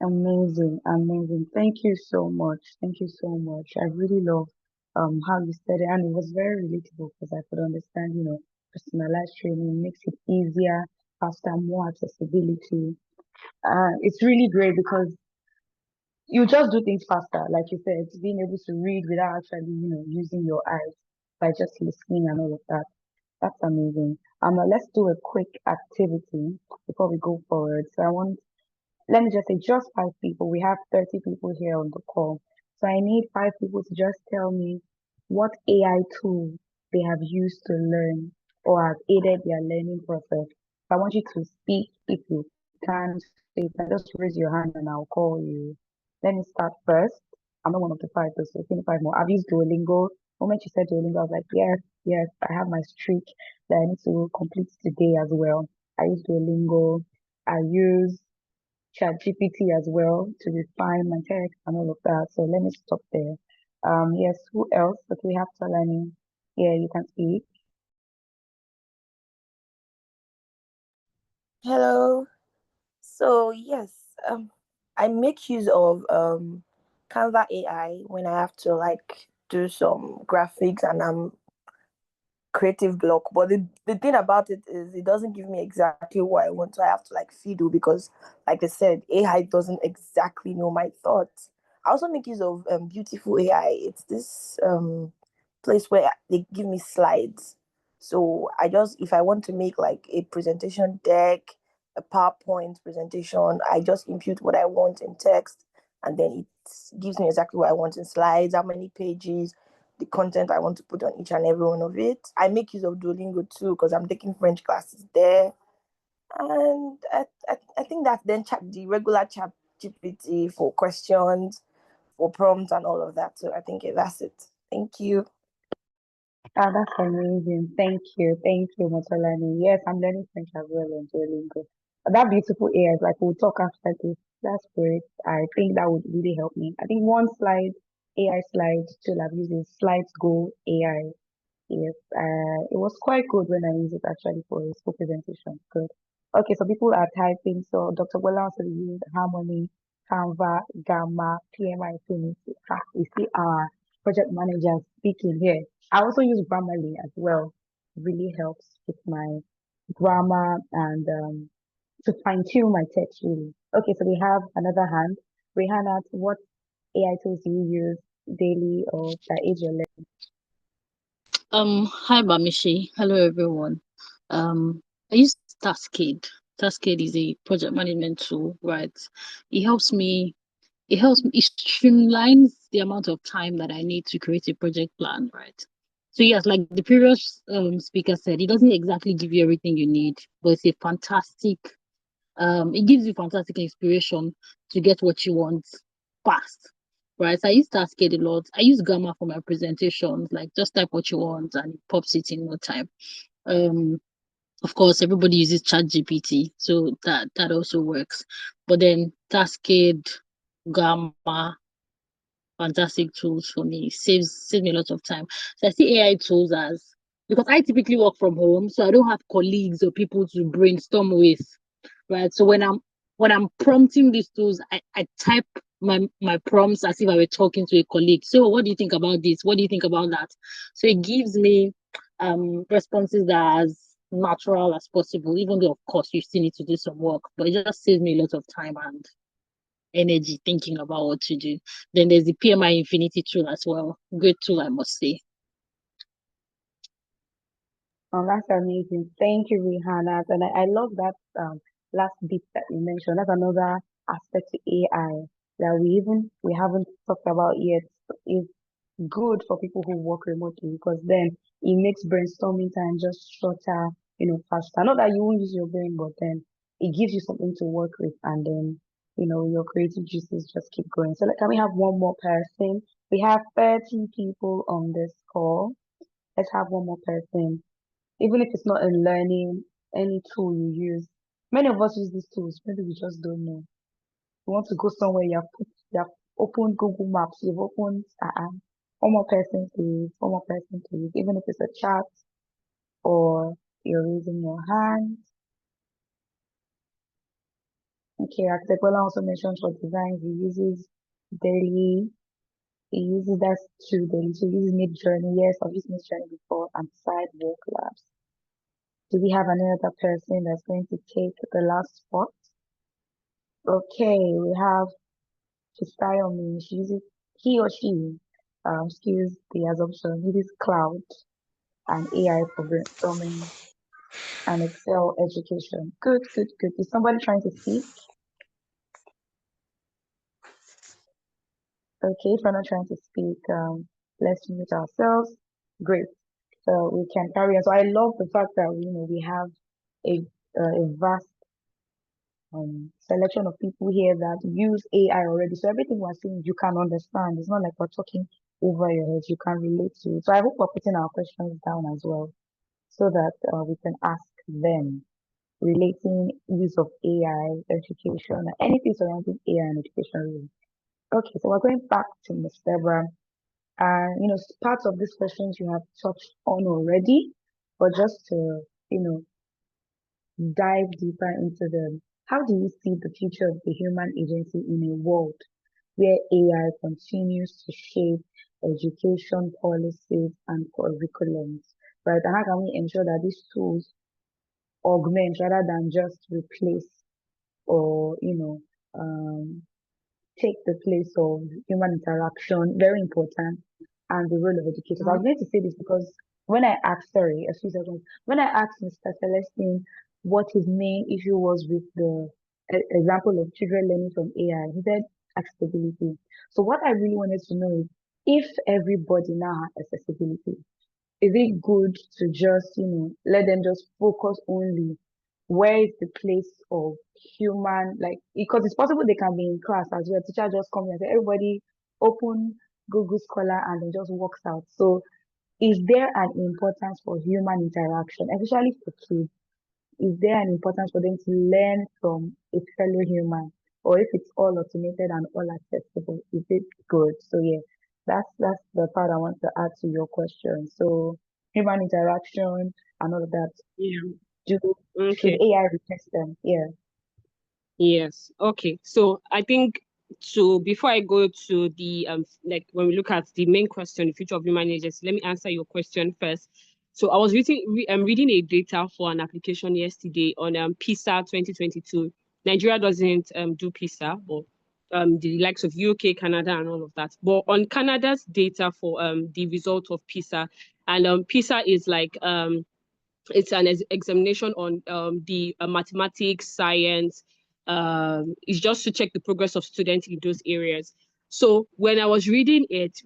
Amazing, amazing. Thank you so much. Thank you so much. I really love how you said it, and it was very relatable because I could understand, personalized training makes it easier, faster, more accessibility. It's really great because you just do things faster, like you said, being able to read without actually, using your eyes by just listening and all of that. That's amazing. Let's do a quick activity before we go forward. So let me just say just 5 people. We have 30 people here on the call. So I need 5 people to just tell me what AI tool they have used to learn or have aided their learning process. I want you to speak if you can speak, and just raise your hand and I'll call you. Let me start first. I'm not one of the 5, so 25 more. I've used Duolingo. The moment you said Duolingo, I was like, yes, yes, I have my streak that I need to complete today as well. I use Duolingo. I use ChatGPT as well to refine my text and all of that. So let me stop there. Yes, who else? Okay, we have Talani. Yeah, you can speak. Hello. So yes, I make use of Canva AI when I have to like do some graphics and I'm creative block. But the thing about it is it doesn't give me exactly what I want. So I have to like fiddle because like I said, AI doesn't exactly know my thoughts. I also make use of Beautiful AI. It's this place where they give me slides. So I just if I want to make like a presentation deck, a PowerPoint presentation, I just input what I want in text and then it gives me exactly what I want in slides, how many pages, the content I want to put on each and every one of it. I make use of Duolingo too because I'm taking French classes there. And I think that then the regular chat GPT for questions, for prompts and all of that. So I think that's it. Thank you. That's amazing. Thank you, Motolani. Yes, I'm learning French as well on Duolingo. That beautiful AI, like we'll talk after this. That's great. I think that would really help me. I think one slide, AI slide tool I've used is Slides Go AI. Yes, it was quite good when I used it actually for a school presentation. Good. Okay, so people are typing. So Dr. Bola also used Harmony, Canva, Gamma, PMI Infinity. We see our project managers speaking here. I also use Grammarly as well. Really helps with my grammar and to fine tune my text really. Okay, so we have another hand. Rihanna, what AI tools do you use daily or that aid your learning? Hi Bamishi. Hello everyone. I use Taskade. Taskade is a project management tool, right? It helps me, it streamlines the amount of time that I need to create a project plan, right? So yes, like the previous speaker said, it doesn't exactly give you everything you need, but it's a fantastic, it gives you fantastic inspiration to get what you want fast. Right. So I use Taskade a lot. I use Gamma for my presentations, like just type what you want and it pops it in no time. Um Of course, everybody uses ChatGPT, so that also works. But then Taskade, Gamma, fantastic tools for me. Saves me a lot of time. So I see AI tools as, because I typically work from home, so I don't have colleagues or people to brainstorm with, right? So when I'm prompting these tools, I type my prompts as if I were talking to a colleague. So what do you think about this? What do you think about that? So it gives me responses that are as natural as possible, even though of course you still need to do some work, but it just saves me a lot of time and energy thinking about what to do. Then there's the PMI Infinity tool as well. Great tool, I must say. Oh, that's amazing. Thank you, Rihanna. And I love that last bit that you mentioned. That's another aspect to AI that we haven't talked about yet. Is good for people who work remotely because then it makes brainstorming time just shorter, faster. Not that you won't use your brain, but then it gives you something to work with, and then your creative juices just keep going. So can we have one more person? We have 30 people on this call. Let's have one more person. Even if it's not in learning, any tool you use. Many of us use these tools, maybe we just don't know. You want to go somewhere, you have opened Google Maps, you've opened one more person to use, one more person to use, even if it's a chat or you're raising your hand. Okay, Aktekola also mentioned for design, he uses daily, he uses that too daily, so he uses Mid Journey. Yes, I've used Mid Journey before, and Sidewalk Labs. Do we have another person that's going to take the last spot? Okay, we have to style me. She uses he or she, excuse the assumption, uses cloud and AI for brainstorming and Excel education. Good, good, good. Is somebody trying to speak? Okay, if we're not trying to speak, let's mute ourselves. Great. So we can carry on. So I love the fact that we have a vast selection of people here that use AI already. So everything we're saying, you can understand. It's not like we're talking over your head. You can relate to it. So I hope we're putting our questions down as well so that we can ask them relating use of AI, education, anything surrounding AI and education. Really. Okay, so we're going back to Ms. Deborah. And, parts of these questions you have touched on already, but just to, dive deeper into them. How do you see the future of the human agency in a world where AI continues to shape education policies and curriculums, right? And how can we ensure that these tools augment rather than just replace or, take the place of human interaction, very important, and the role of educators. I was going to say this because when I asked, sorry, a few seconds, when I asked Mr. Celestine what his main issue was with the example of children learning from AI, he said accessibility. So what I really wanted to know is if everybody now has accessibility, is it good to just, let them just focus only where is the place of human, like, because it's possible they can be in class as well. Teacher just comes and say, everybody open Google Scholar and then just walks out. So is there an importance for human interaction, especially for kids? Is there an importance for them to learn from a fellow human? Or if it's all automated and all accessible, is it good? So yeah, that's the part I want to add to your question. So human interaction and all of that. Yeah. Should Okay. AI replace them? Yeah. Yes. Okay. So I think before I go to the like when we look at the main question, the future of human agency, let me answer your question first. So I was reading a data for an application yesterday on PISA 2022. Nigeria doesn't do PISA, but the likes of UK, Canada, and all of that. But on Canada's data for the result of PISA, and PISA is like it's an examination on the mathematics, science. It's just to check the progress of students in those areas. So when I was reading it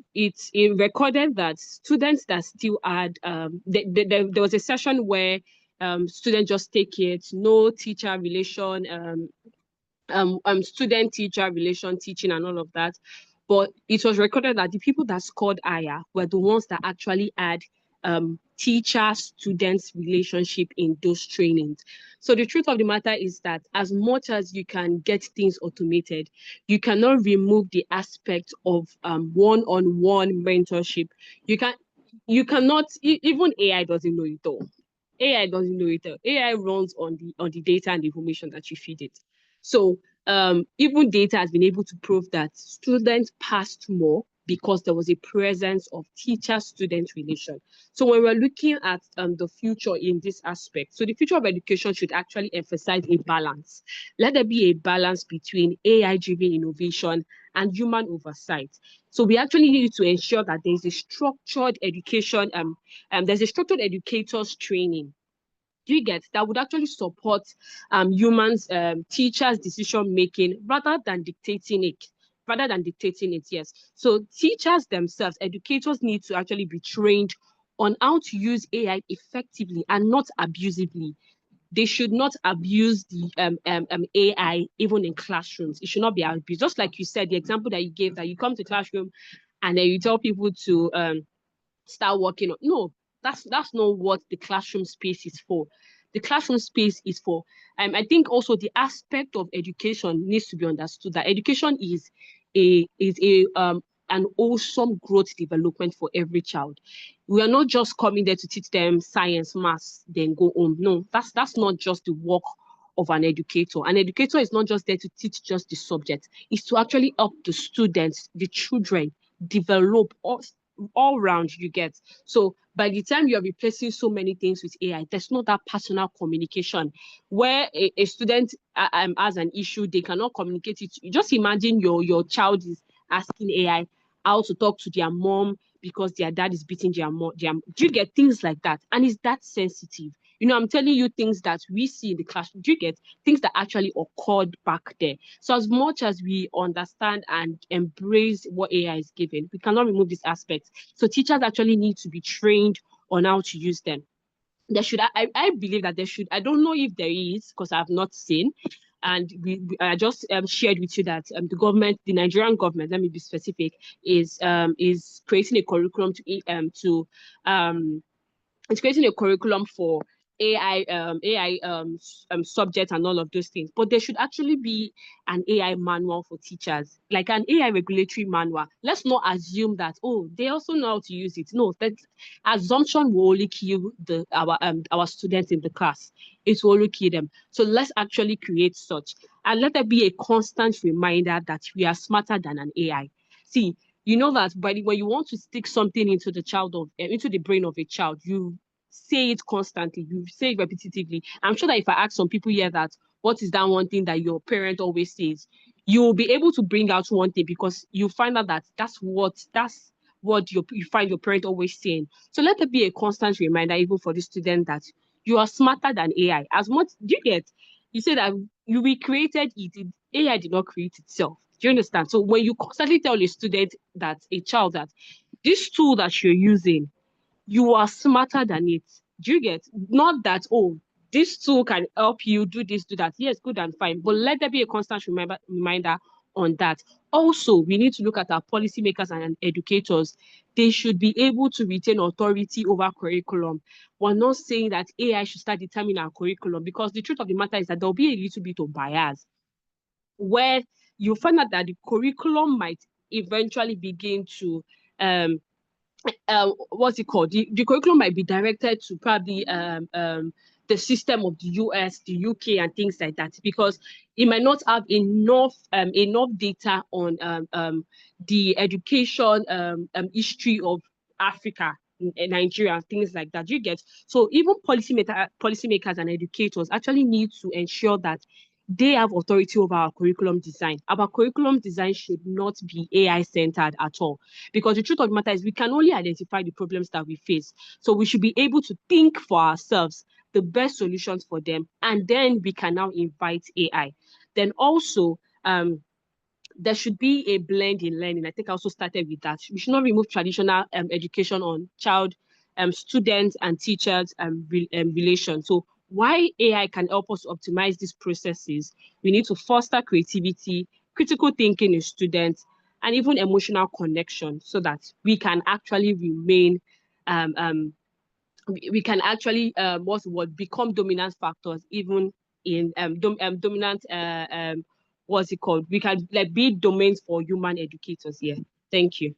recorded that students that still had there was a session where students just take it, no teacher relation, student teacher relation teaching and all of that. But it was recorded that the people that scored higher were the ones that actually had teacher-student relationship in those trainings. So the truth of the matter is that as much as you can get things automated, you cannot remove the aspect of one-on-one mentorship. You cannot, even AI doesn't know it all. AI doesn't know it all. AI runs on the data and the information that you feed it. So even data has been able to prove that students passed more because there was a presence of teacher-student relation. So when we're looking at the future in this aspect, so the future of education should actually emphasize a balance. Let there be a balance between AI-driven innovation and human oversight. So we actually need to ensure that there's a structured education, there's a structured educators training. Do you get that would actually support humans, teachers' decision making rather than dictating it? Yes. So teachers themselves, educators need to actually be trained on how to use AI effectively and not abusively. They should not abuse the AI even in classrooms. It should not be abused. Just like you said, the example that you gave, that you come to classroom and then you tell people to start working on. No, that's not what the classroom space is for. The classroom space is for, I think also the aspect of education needs to be understood, that education is an awesome growth development for every child. We are not just coming there to teach them science, maths, then go home. No, that's not just the work of an educator. An educator is not just there to teach just the subject. It's to actually help the students, the children, develop all round, you get. So by the time you're replacing so many things with AI, there's not that personal communication where a student has an issue, they cannot communicate it. You just imagine your child is asking AI how to talk to their mom because their dad is beating their mom. Do you get things like that? And it's that sensitive. You know, I'm telling you things that we see in the classroom. Do you get things that actually occurred back there? So as much as we understand and embrace what AI is giving, we cannot remove this aspect. So teachers actually need to be trained on how to use them. There should, I believe that there should, I don't know if there is, because I have not seen, and I just shared with you that the government, the Nigerian government, let me be specific, is creating a curriculum it's creating a curriculum for AI subjects and all of those things. But there should actually be an AI manual for teachers, like an AI regulatory manual. Let's not assume that, oh, they also know how to use it. No, that assumption will only kill our students in the class. It will only kill them. So let's actually create such. And let there be a constant reminder that we are smarter than an AI. See, you know that when you want to stick something into the brain of a child, you say it constantly, you say it repetitively. I'm sure that if I ask some people here that what is that one thing that your parent always says, you will be able to bring out one thing because you find out that that's what you find your parent always saying. So let it be a constant reminder, even for the student, that you are smarter than AI. As much do you get? You say that we created it. AI did not create itself. Do you understand? So when you constantly tell a student, that a child, that this tool that you're using, you are smarter than it. Do you get? Not that, oh, this tool can help you do this, do that. Yes, good and fine. But let there be a constant reminder on that. Also, we need to look at our policymakers and educators. They should be able to retain authority over curriculum. We're not saying that AI should start determining our curriculum, because the truth of the matter is that there'll be a little bit of bias where you find out that the curriculum might eventually begin to what's it called? The curriculum might be directed to probably the system of the US, the UK, and things like that, because it might not have enough data on the education history of Africa, Nigeria, things like that. You get? So even policymakers and educators actually need to ensure that they have authority over our curriculum design. Our curriculum design should not be AI centered at all, because the truth of the matter is we can only identify the problems that we face. So we should be able to think for ourselves the best solutions for them, and then we can now invite AI. Then also, there should be a blend in learning. I think I also started with that. We should not remove traditional education on child, students, and teachers relations. So why AI can help us optimize these processes, we need to foster creativity, critical thinking in students, and even emotional connection, so that we can actually remain we can actually become dominant factors even in dominant what's it called? We can like be domains for human educators here. Thank you.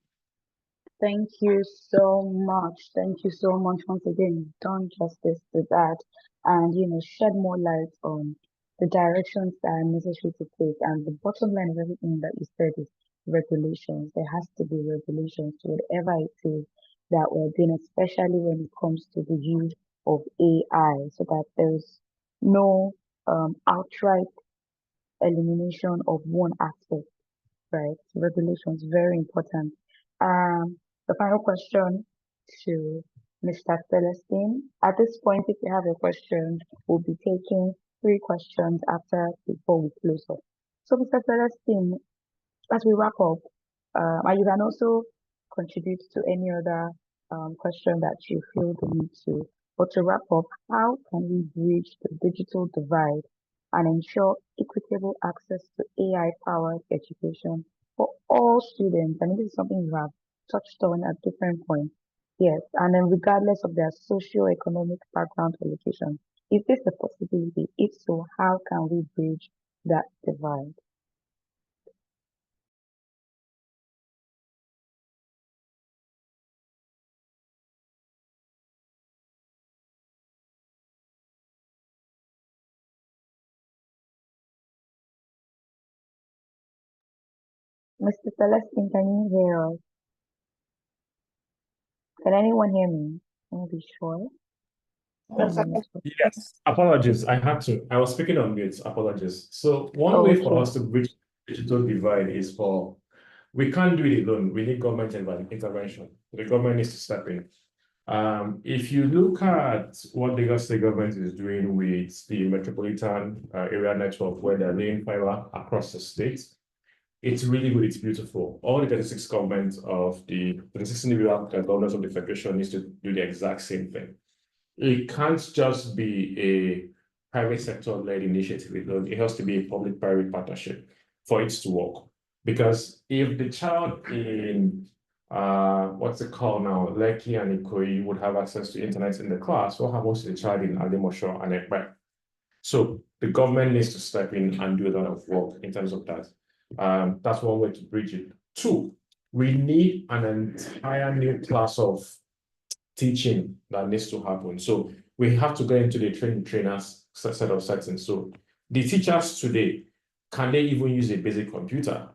Thank you so much. Thank you so much once again. You've done justice to that and, shed more light on the directions that are necessary to take. And the bottom line of everything that you said is regulations. There has to be regulations to whatever it is that we're doing, especially when it comes to the use of AI, so that there's no outright elimination of one aspect, right? Regulations, very important. The final question to Mr. Celestine. At this point, if you have a question, we'll be taking 3 questions before we close up. So, Mr. Celestine, as we wrap up, and you can also contribute to any other question that you feel the need to. But to wrap up, how can we bridge the digital divide and ensure equitable access to AI-powered education for all students? I mean, this is something you have touched on at different points. Yes, and then regardless of their socio-economic background or location, is this a possibility? If so, how can we bridge that divide? Mr. Celestine, can you hear us? Can anyone hear me? I'll be sure. Yes, apologies. I was speaking on mute. Apologies. So one way for us to bridge the digital divide is we can't do it alone. We need government intervention. The government needs to step in. If you look at what the Lagos State government is doing with the metropolitan area network, where they're laying fiber across the state, it's really good. It's beautiful. All the 36 governments of the 36 individual governments of the federation needs to do the exact same thing. It can't just be a private sector-led initiative alone. It has to be a public-private partnership for it to work. Because if the child in what's it called now, Lekki and Ikoyi would have access to internet in the class, what happens to the child in Alimosho and Ekpe? So the government needs to step in and do a lot of work in terms of that. That's one way to bridge it. 2, we need an entire new class of teaching that needs to happen. So we have to go into the trainers set of settings. So the teachers today, can they even use a basic computer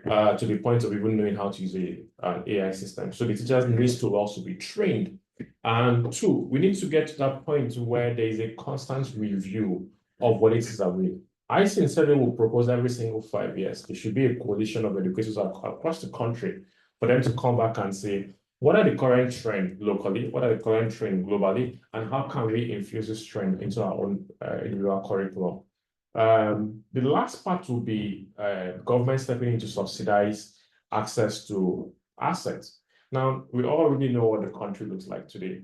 to the point of even knowing how to use an AI system? So the teachers need to also be trained. And 2, we need to get to that point where there is a constant review of what it is that I sincerely will propose every single 5 years, there should be a coalition of educators across the country for them to come back and say, what are the current trends locally? What are the current trends globally? And how can we infuse this trend into our own individual curriculum? The last part will be government stepping in to subsidize access to assets. Now, we already know what the country looks like today.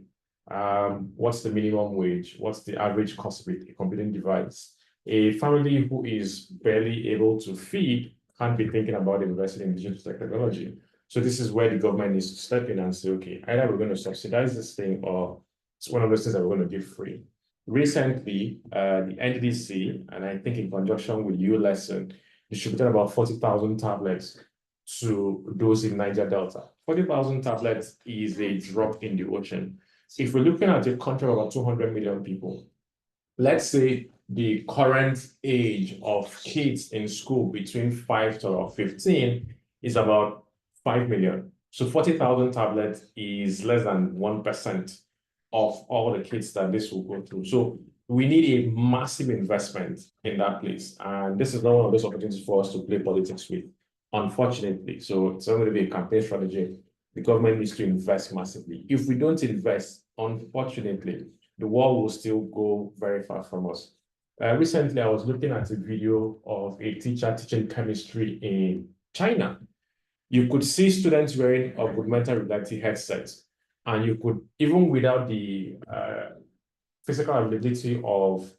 What's the minimum wage? What's the average cost of a computing device? A family who is barely able to feed can't be thinking about investing in digital technology. So this is where the government needs to step in and say, okay, either we're going to subsidize this thing or it's one of those things that we're going to give free. Recently, the NDC, and I think in conjunction with ULesson, distributed about 40,000 tablets to those in Niger Delta. 40,000 tablets is a drop in the ocean. If we're looking at a country of about 200 million people, let's say the current age of kids in school between 5 to 15 is about 5 million. So 40,000 tablets is less than 1% of all the kids that this will go through. So we need a massive investment in that place. And this is not one of those opportunities for us to play politics with, unfortunately. So it's not going to be a campaign strategy. The government needs to invest massively. If we don't invest, unfortunately, the world will still go very far from us. Recently, I was looking at a video of a teacher teaching chemistry in China. You could see students wearing augmented reality headsets, and you could, even without the physical availability of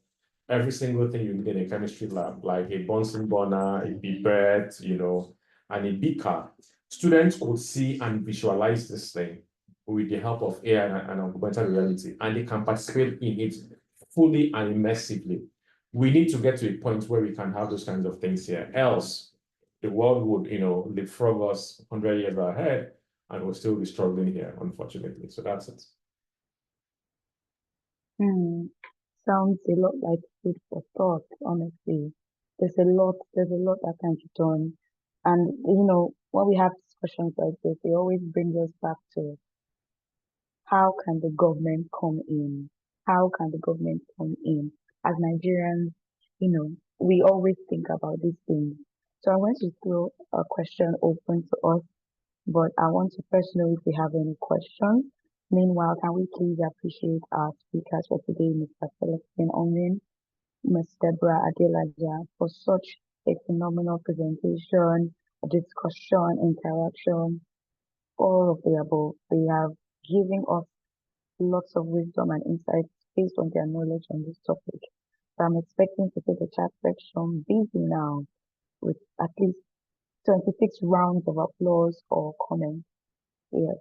every single thing you need in a chemistry lab, like a Bunsen burner, a pipette, and a beaker, students could see and visualize this thing with the help of AI and augmented reality, and they can participate in it fully and immersively. We need to get to a point where we can have those kinds of things here. Else, the world would, leapfrog us 100 years ahead, and we'll still be struggling here, unfortunately. So that's it. Sounds a lot like food for thought, honestly. There's a lot that can be done. And when we have discussions like this, it always brings us back to how can the government come in? How can the government come in? As Nigerians, we always think about these things. So I want to throw a question open to us, but I want to first know if we have any questions. Meanwhile, can we please appreciate our speakers for today, Mr. Celestine Omin, Ms. Deborah Adelaja, for such a phenomenal presentation, discussion, interaction, all of the above. They have given us lots of wisdom and insights based on their knowledge on this topic. So I'm expecting to see the chat section busy now with at least 26 rounds of applause or comments. Yes.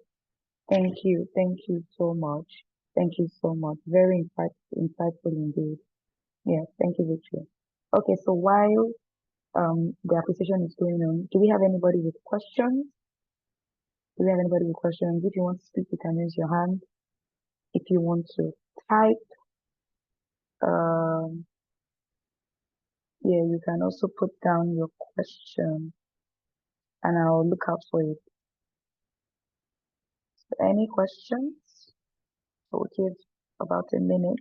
Thank you. Thank you so much. Thank you so much. Very insightful indeed. Yes, thank you, Victory. Okay, so while the appreciation is going on, do we have anybody with questions? Do we have anybody with questions? If you want to speak, you can raise your hand. If you want to type, yeah, you can also put down your question and I'll look out for it. So any questions? So we'll give about a minute.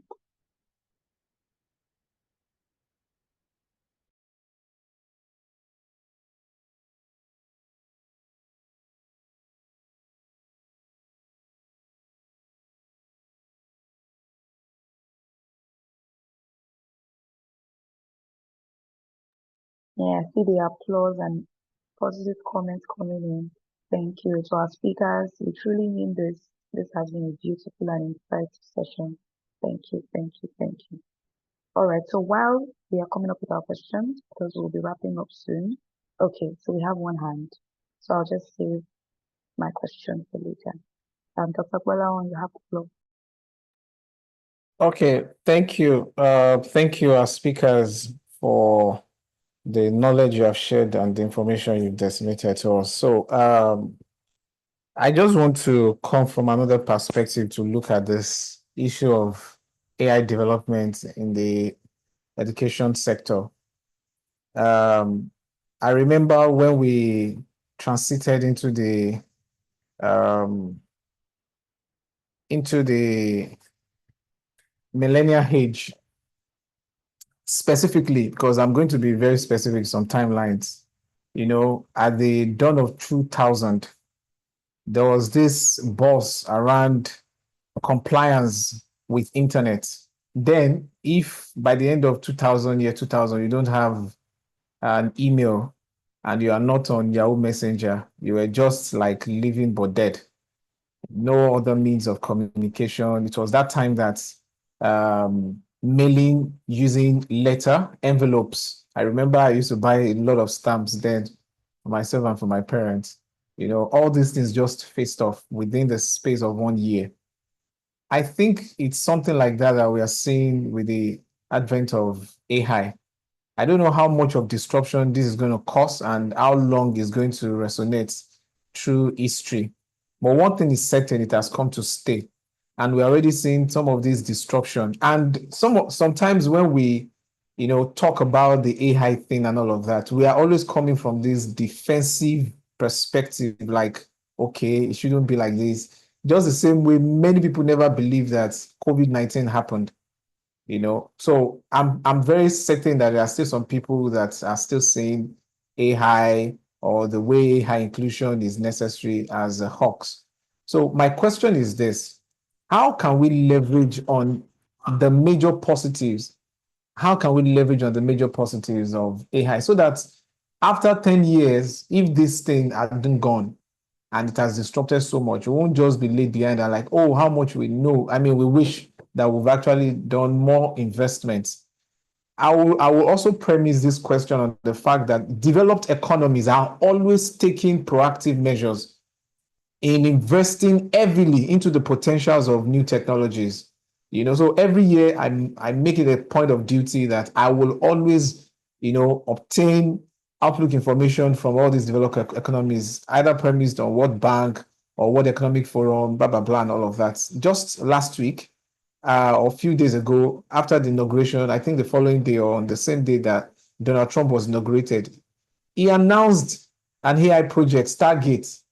Yeah, I see the applause and positive comments coming in. Thank you. To our speakers, we truly mean this. This has been a beautiful and insightful session. Thank you, thank you, thank you. All right, so while we are coming up with our questions, because we'll be wrapping up soon. Okay, so we have one hand. So I'll just save my question for later. Dr. Kwela, you have the floor. Okay, thank you. Thank you, our speakers, for the knowledge you have shared and the information you've disseminated to us. So I just want to come from another perspective to look at this issue of AI development in the education sector. I remember when we transited into the millennial age, specifically, because I'm going to be very specific, some timelines. At the dawn of 2000, there was this buzz around compliance with internet. Then, if by the end of 2000, you don't have an email and you are not on Yahoo Messenger, you were just like living but dead. No other means of communication. It was that time that mailing using letter envelopes. I remember I used to buy a lot of stamps then for myself and for my parents. All these things just faced off within the space of 1 year. I think it's something like that we are seeing with the advent of AI. I don't know how much of disruption this is going to cause and how long it's going to resonate through history. But one thing is certain, it has come to stay. And we're already seeing some of these disruption. And sometimes when we, talk about the AI thing and all of that, we are always coming from this defensive perspective, like, okay, it shouldn't be like this. Just the same way many people never believed that COVID-19 happened. So I'm very certain that there are still some people that are still saying AI or the way AI inclusion is necessary as a hoax. So my question is this: how can we leverage on the major positives? How can we leverage on the major positives of AI so that after 10 years, if this thing hadn't gone and it has disrupted so much, we won't just be laid behind and like, oh, how much we know. I mean, we wish that we've actually done more investments. I will also premise this question on the fact that developed economies are always taking proactive measures in investing heavily into the potentials of new technologies. So every year I make it a point of duty that I will always, obtain outlook information from all these developed economies, either premised on World Bank or World Economic Forum, blah, blah, blah, and all of that. Just last week, or a few days ago, after the inauguration, I think the following day or on the same day that Donald Trump was inaugurated, he announced an AI project, Stargate,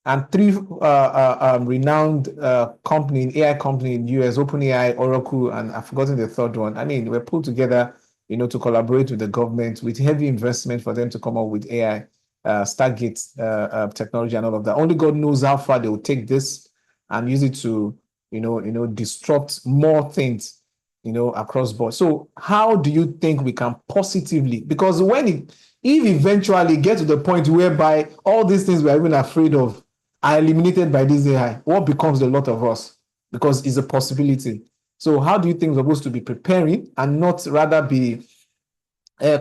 and three renowned AI company in US, OpenAI, Oracle, and I've forgotten the third one. I mean, we're pulled together, to collaborate with the government with heavy investment for them to come up with AI, Stargate technology and all of that. Only God knows how far they will take this and use it to, disrupt more things, across board. So how do you think we can positively, because if eventually get to the point whereby all these things we're even afraid of are eliminated by this AI, what becomes the lot of us? Because it's a possibility. So how do you think we're supposed to be preparing and not rather be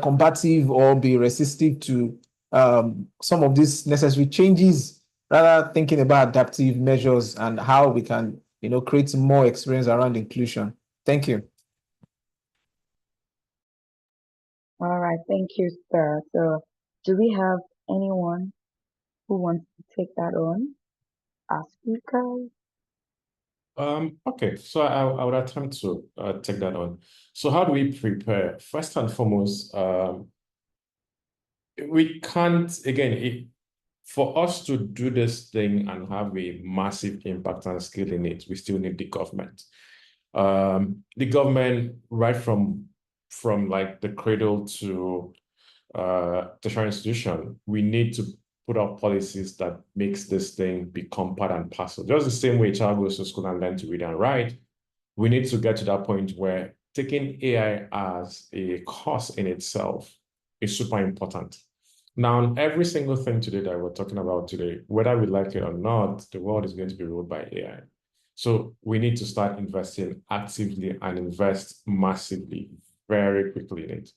combative or be resistive to some of these necessary changes, rather thinking about adaptive measures and how we can, create more experience around inclusion? Thank you. All right, thank you, sir. So, do we have anyone who wants to take that on? Our speakers? Okay, so I would attempt to take that on. So how do we prepare? First and foremost, we can't, again, for us to do this thing and have a massive impact and scale in it, we still need the government. The government, right from like the cradle to tertiary institution, we need to put out policies that makes this thing become part and parcel. Just the same way a child goes to school and learns to read and write, we need to get to that point where taking AI as a course in itself is super important. Now, every single thing today that we're talking about today, whether we like it or not, the world is going to be ruled by AI. So we need to start investing actively and invest massively, very quickly in it.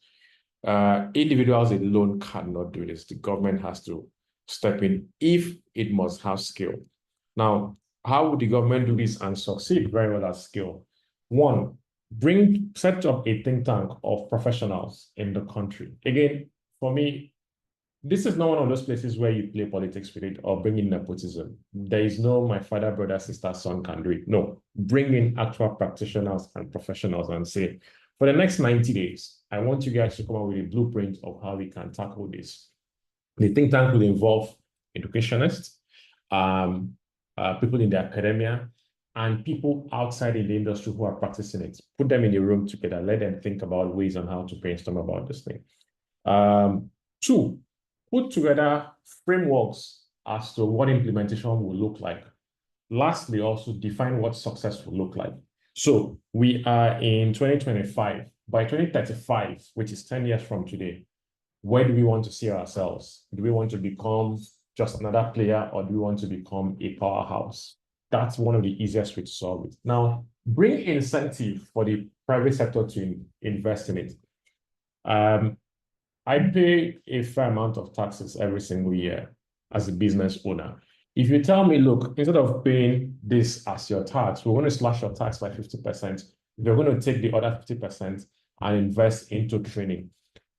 Individuals alone cannot do this. The government has to step in if it must have skill. Now, how would the government do this and succeed very well at scale? One, set up a think tank of professionals in the country. Again, for me, this is not one of those places where you play politics with it or bring in nepotism. There is no my father, brother, sister, son can do it. No, bring in actual practitioners and professionals and say, for the next 90 days, I want you guys to come up with a blueprint of how we can tackle this. The think tank will involve educationists, people in the academia, and people outside in the industry who are practicing it. Put them in a room together, let them think about ways on how to brainstorm about this thing. Two, put together frameworks as to what implementation will look like. Lastly, also define what success will look like. So we are in 2025. By 2035, which is 10 years from today, where do we want to see ourselves? Do we want to become just another player, or do we want to become a powerhouse? That's one of the easiest ways to solve it. Now, bring incentive for the private sector to invest in it. I pay a fair amount of taxes every single year as a business owner. If you tell me, look, instead of paying this as your tax, we're going to slash your tax by 50%, we're going to take the other 50% and invest into training.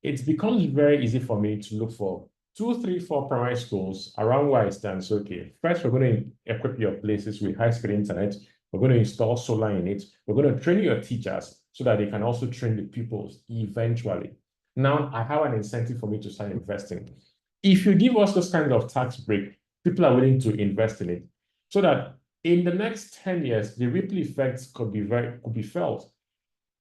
It becomes very easy for me to look for 2, 3, 4 primary schools around where I stand. So, okay, first we're going to equip your places with high-speed internet. We're going to install solar in it. We're going to train your teachers so that they can also train the pupils eventually. Now I have an incentive for me to start investing. If you give us this kind of tax break, people are willing to invest in it, so that in the next 10 years, the ripple effects could be felt.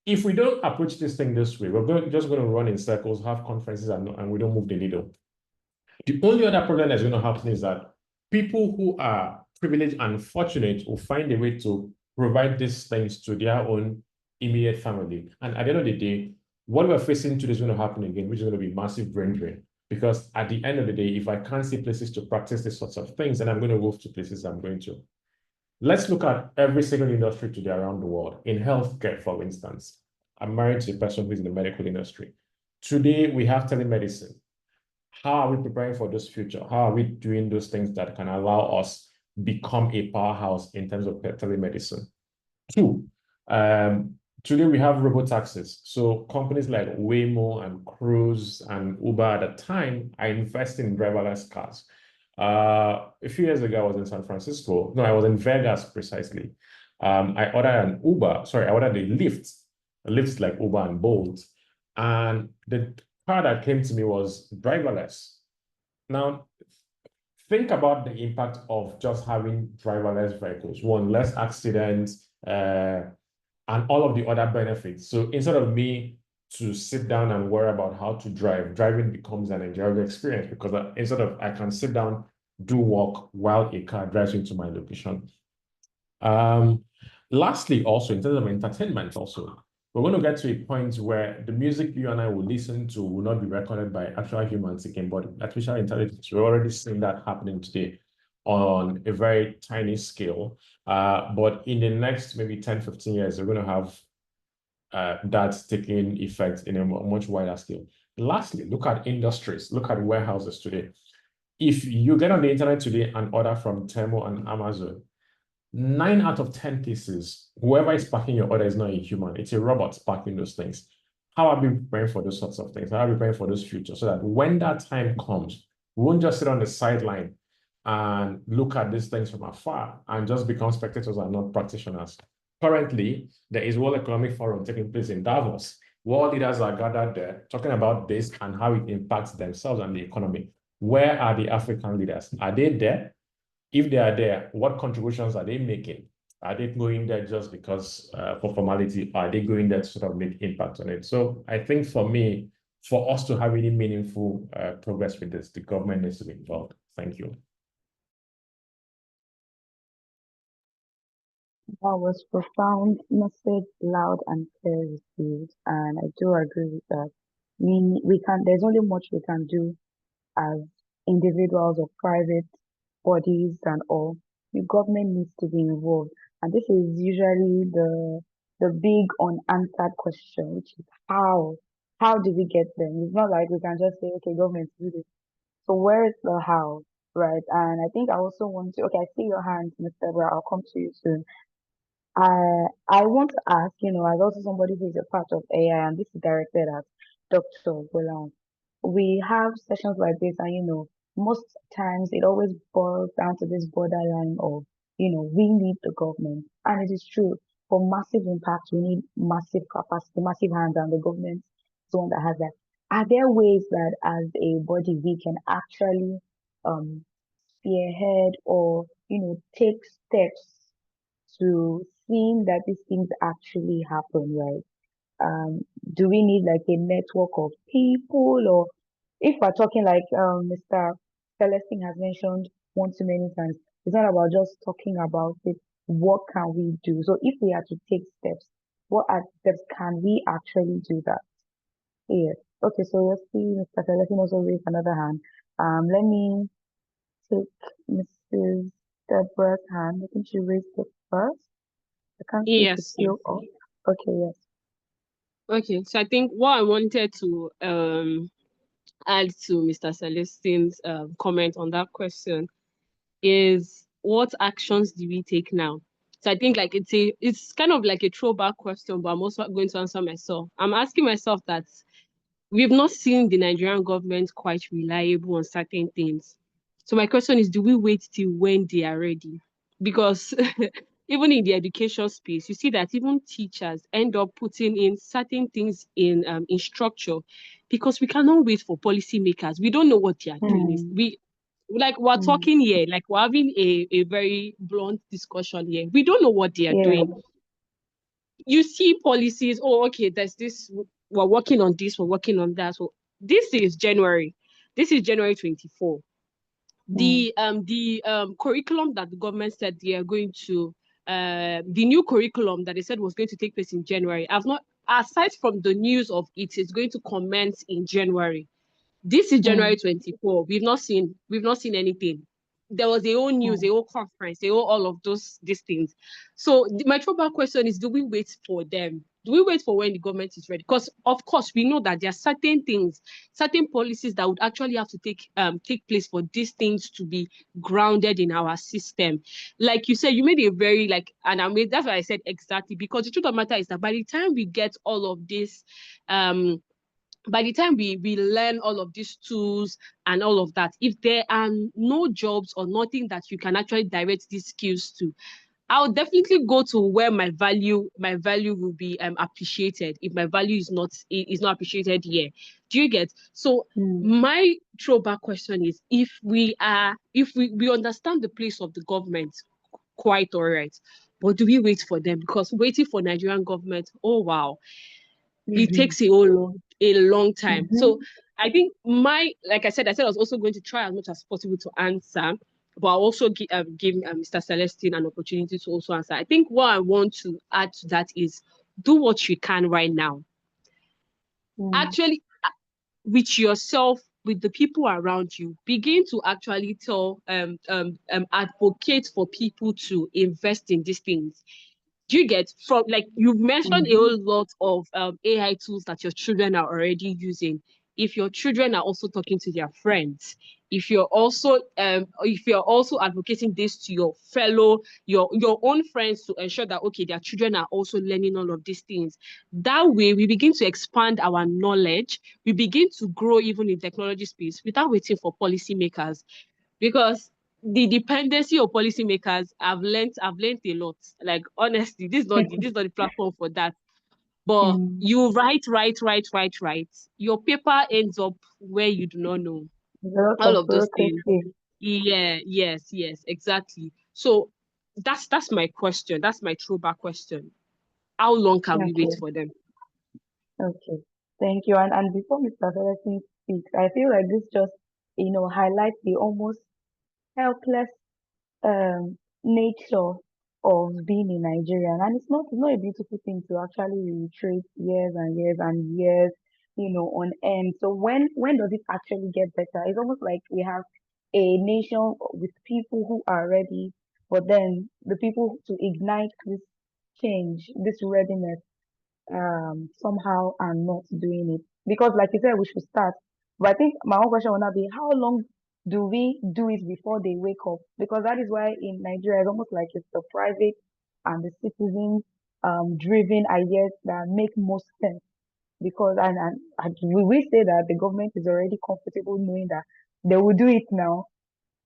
If we don't approach this thing this way, we're just going to run in circles, have conferences, and we don't move the needle. The only other problem that's going to happen is that people who are privileged and fortunate will find a way to provide these things to their own immediate family. And at the end of the day, what we're facing today is going to happen again, which is going to be massive brain drain. Because at the end of the day, if I can't see places to practice these sorts of things, then I'm going to move to places I'm going to. Let's look at every single industry today around the world. In healthcare, for instance, I'm married to a person who's in the medical industry. Today, we have telemedicine. How are we preparing for this future? How are we doing those things that can allow us become a powerhouse in terms of telemedicine. Two, today we have robo-taxis. So companies like Waymo and Cruise and Uber at the time are investing in driverless cars. A few years ago, I was in San Francisco. No, I was in Vegas precisely. I ordered I ordered a Lyft like Uber and Bolt. And the car that came to me was driverless. Now, think about the impact of just having driverless vehicles. One, less accidents, and all of the other benefits. So instead of me to sit down and worry about how to drive, driving becomes an enjoyable experience because I can sit down, do work while a car drives into my location. Lastly, also in terms of entertainment, also, we're going to get to a point where the music you and I will listen to will not be recorded by actual humans again, but artificial intelligence. We're already seeing that happening today on a very tiny scale. But in the next maybe 10, 15 years, we're going to have that taking effect in a much wider scale. Lastly, look at industries, look at warehouses today. If you get on the internet today and order from Temu and Amazon, 9 out of 10 cases, whoever is packing your order is not a human, it's a robot packing those things. How are we preparing for those sorts of things? How are we preparing for those futures so that when that time comes, we won't just sit on the sideline and look at these things from afar and just become spectators and not practitioners. Currently, there is World Economic Forum taking place in Davos. World leaders are gathered there talking about this and how it impacts themselves and the economy. Where are the African leaders? Are they there? If they are there, what contributions are they making? Are they going there just because for formality? Or are they going there to sort of make impact on it? So I think for me, for us to have any meaningful progress with this, the government needs to be involved. Thank you. That was profound message, loud and clear received, and I do agree with that. We can. There's only much we can do as individuals or private bodies and all. The government needs to be involved, and this is usually the big unanswered question, which is how. How do we get them? It's not like we can just say, okay, government do this. So where is the how, right? And I think I also want to. Okay, I see your hand, Mr. Deborah. I'll come to you soon. I want to ask, as also somebody who is a part of AI, and this is directed at Dr. Bolan. We have sessions like this, and most times it always boils down to this borderline of, we need the government. And it is true. For massive impact, we need massive capacity, massive hands, and the government is the one that has that. Are there ways that as a body we can actually um spearhead or, take steps to seeing that these things actually happen, right? Do we need like a network of people, or if we're talking like Mr. Celestine has mentioned one too many times, it's not about just talking about it. What can we do? So if we are to take steps, what are steps can we actually do that? Yes. Okay, so let's see Mr. Celestine also raised another hand. Let me take Mrs. Deborah's hand. I think she raised it first. I can't see the Yes. skill off. Okay, yes. Okay, so I think what I wanted to add to Mr. Celestine's comment on that question is what actions do we take now? So I think like it's kind of like a throwback question, but I'm also going to answer myself. I'm asking myself that we've not seen the Nigerian government quite reliable on certain things. So my question is, do we wait till when they are ready? Because even in the education space, you see that even teachers end up putting in certain things in structure because we cannot wait for policymakers. We don't know what they are doing. We're talking here, like we're having a very blunt discussion here. We don't know what they are doing. You see policies, oh, okay, there's this, we're working on this, we're working on that. So this is January 24. The curriculum that the government said they are going to the new curriculum that they said was going to take place in January. I've not, aside from the news of it is going to commence in January. This is January 24. We've not seen anything. There was a whole news, a whole conference, all of these things. So my throwback question is, do we wait for them? Do we wait for when the government is ready? Because of course we know that there are certain things, certain policies that would actually have to take place for these things to be grounded in our system. Like you said, you made a very and I made that's why I said exactly, because the truth of the matter is that by the time we get all of this, by the time we learn all of these tools and all of that, if there are no jobs or nothing that you can actually direct these skills to, I'll definitely go to where my value will be appreciated. If my value is not appreciated here, do you get? So my throwback question is, if we understand the place of the government quite all right, but do we wait for them? Because waiting for Nigerian government, oh wow, it takes a long time. So I think like I said I was also going to try as much as possible to answer, but I'll also give Mr. Celestine an opportunity to also answer. I think what I want to add to that is, do what you can right now. Actually, with yourself, with the people around you, begin to actually advocate for people to invest in these things. Do you get? From like you've mentioned a whole lot of AI tools that your children are already using. If your children are also talking to their friends, if you're also advocating this to your own friends to ensure that okay, their children are also learning all of these things, that way we begin to expand our knowledge, we begin to grow even in technology space without waiting for policymakers. Because the dependency of policymakers, I've learned a lot. Like honestly, this is not the platform for that. But you write, your paper ends up where you do not know. All of those things. Yeah, yes, exactly. So that's my question. That's my throwback question. How long can we wait for them? Okay, thank you. And before Mr. Celestine speaks, I feel like this just, highlights the almost helpless nature of being in Nigeria. And it's not a beautiful thing to actually retrace years and years and years, on end. So when does it actually get better? It's almost like we have a nation with people who are ready, but then the people to ignite this change, this readiness, somehow are not doing it. Because like you said, we should start. But I think my own question will now be, how long do we do it before they wake up? Because that is why in Nigeria it's almost like it's the private and the citizen driven ideas that make most sense. Because and we will say that the government is already comfortable knowing that they will do it now.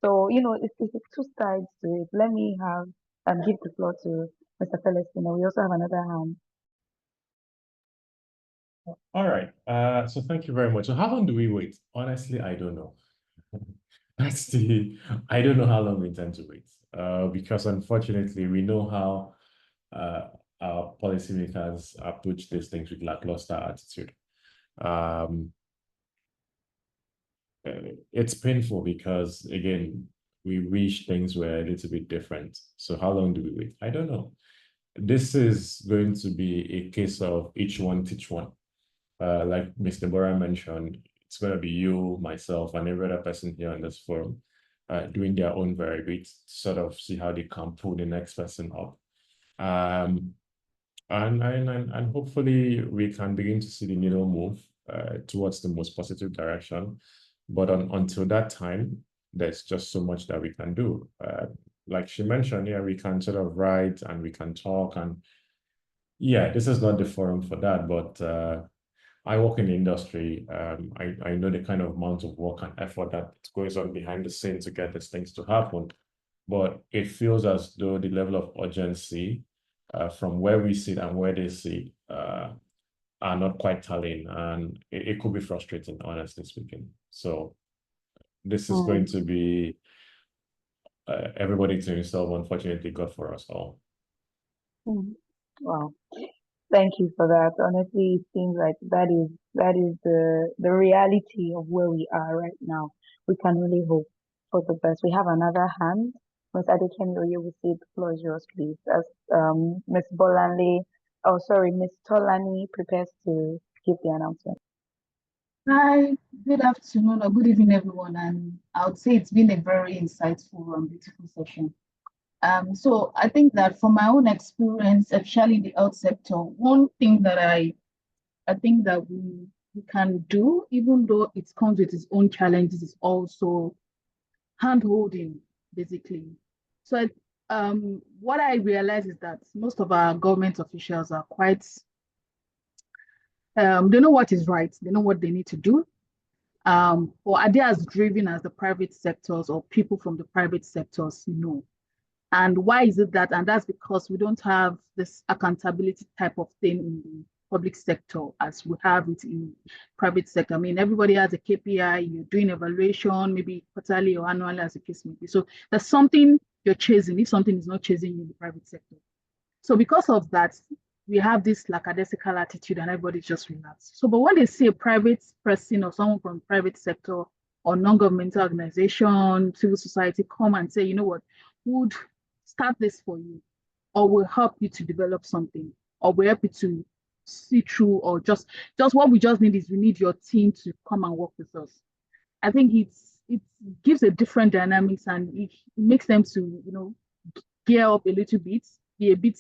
So, it's two sides to it. Let me have give the floor to Mr. Celestine. We also have another hand. All right. So thank you very much. So how long do we wait? Honestly, I don't know. I don't know how long we intend to wait. Because unfortunately, we know how our policymakers approach these things with lackluster attitude. It's painful because again, we wish things were a little bit different. So how long do we wait? I don't know. This is going to be a case of each one teach one. Like Ms. Deborah mentioned, it's going to be you, myself, and every other person here on this forum doing their own very bit to sort of see how they can pull the next person up. And hopefully we can begin to see the needle move towards the most positive direction. But until that time, there's just so much that we can do. Like she mentioned, yeah, we can sort of write and we can talk, and yeah, this is not the forum for that, but I work in the industry. I know the kind of amount of work and effort that goes on behind the scenes to get these things to happen. But it feels as though the level of urgency from where we sit and where they sit are not quite tallying, and it could be frustrating, honestly speaking. So this is going to be everybody to himself, unfortunately, God for us all. Wow. Thank you for that. Honestly, it seems like that is the reality of where we are right now. We can really hope for the best. We have another hand. Ms. Adekemi Oyewusi, the floor is yours, please. As Ms. Ms. Tolani prepares to give the announcement. Hi, good afternoon or good evening, everyone. And I would say it's been a very insightful and beautiful session. So I think that from my own experience, especially in the health sector, one thing that I think that we can do, even though it comes with its own challenges, is also hand-holding, basically. So what I realize is that most of our government officials are quite, they know what is right, they know what they need to do, or are they as driven as the private sectors or people from the private sectors know? And why is it that? And that's because we don't have this accountability type of thing in the public sector as we have it in private sector. I mean, everybody has a KPI, you're doing evaluation, maybe quarterly or annually as the case may be. So there's something you're chasing if something is not chasing you in the private sector. So because of that, we have this lackadaisical attitude and everybody's just relaxed. So, but when they see a private person or someone from private sector or non-governmental organization, civil society come and say, you know what, would start this for you, or will help you to develop something, or will help you to see through, or just what we just need is we need your team to come and work with us. I think it gives a different dynamics and it makes them to gear up a little bit, be a bit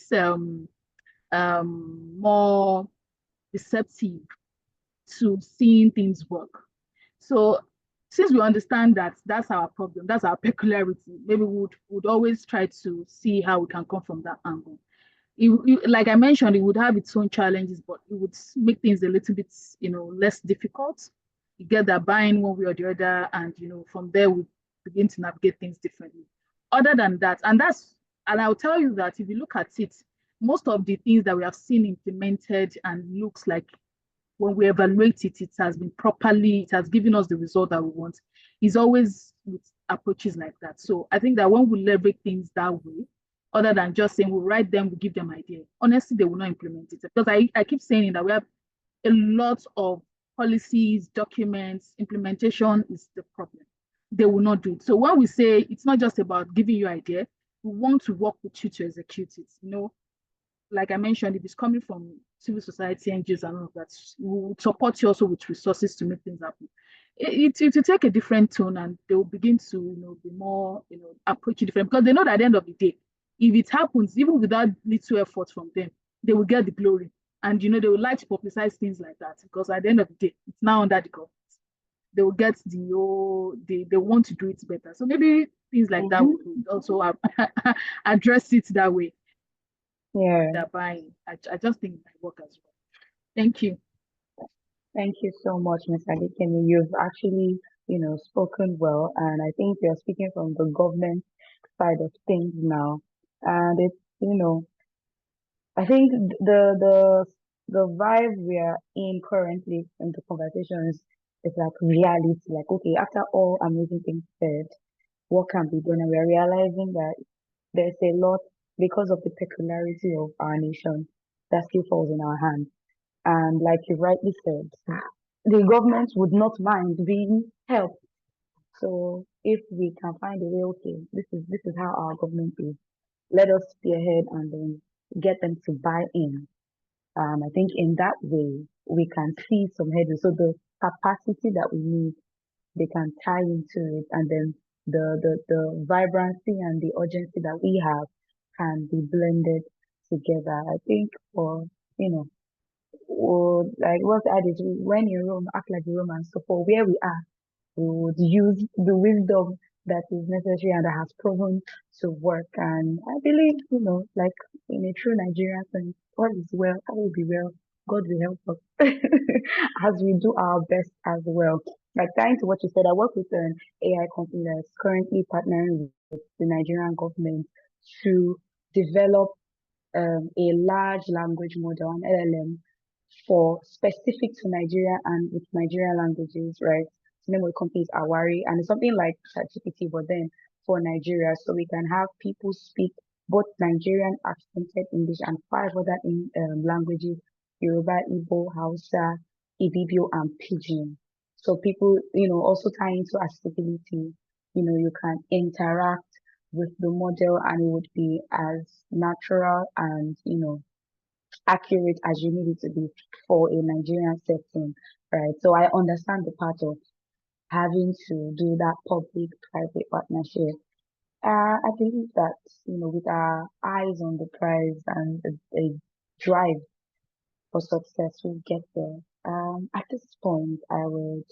more receptive to seeing things work. So since we understand that that's our problem, that's our peculiarity, maybe we would always try to see how we can come from that angle. Like I mentioned, it would have its own challenges, but it would make things a little bit, less difficult. You get that buy-in one way or the other, and from there we begin to navigate things differently. Other than that, and I'll tell you that if you look at it, most of the things that we have seen implemented and looks like when we evaluate it, it has given us the result that we want, is always with approaches like that. So I think that when we leverage things that way, other than just saying we'll write them, we'll give them idea, honestly, they will not implement it. Because I keep saying that we have a lot of policies, documents, implementation is the problem. They will not do it. So when we say it's not just about giving you idea, we want to work with you to execute it. Like I mentioned, if it's coming from civil society, NGOs and all of that, we will support you also with resources to make things happen. It will take a different tone and they will begin to be more approach it different, because they know that at the end of the day, if it happens, even without little effort from them, they will get the glory. And they will like to publicize things like that, because at the end of the day, it's now under the government. They will get they want to do it better. So maybe things like that would also address it that way. Yeah. They're buying. I just think it might work as well. Thank you. Thank you so much, Ms. Adekemi. You've actually, spoken well, and I think you're speaking from the government side of things now. And it's, I think the vibe we are in currently in the conversations is like reality. Like, okay, after all amazing things said, what can be done? And we're realizing that there's a lot because of the peculiarity of our nation that still falls in our hands. And like you rightly said, the government would not mind being helped. So if we can find a way, okay, this is how our government is. Let us spearhead and then get them to buy in. I think in that way we can see some headway. So the capacity that we need, they can tie into it, and then the vibrancy and the urgency that we have can be blended together. I think for or like what's added, when in Rome, act like a Roman. So for where we are, we would use the wisdom that is necessary and that has proven to work. And I believe, like in a true Nigerian sense, all is well, all will be well. God will help us as we do our best as well. Like tying to what you said, I work with an AI company that's currently partnering with the Nigerian government to develop a large language model, an LLM, for specific to Nigeria and with Nigerian languages, right? The name of the company is Awari, and it's something like ChatGPT, but then for Nigeria. So we can have people speak both Nigerian accented English and 5 other languages: Yoruba, Igbo, Hausa, Ibibio, and Pidgin. So people, also tie into accessibility. You can interact with the model and it would be as natural and, accurate as you need it to be for a Nigerian setting, right? So I understand the part of having to do that public-private partnership. I believe that, with our eyes on the prize and a drive for success, we'll get there. At this point, I would,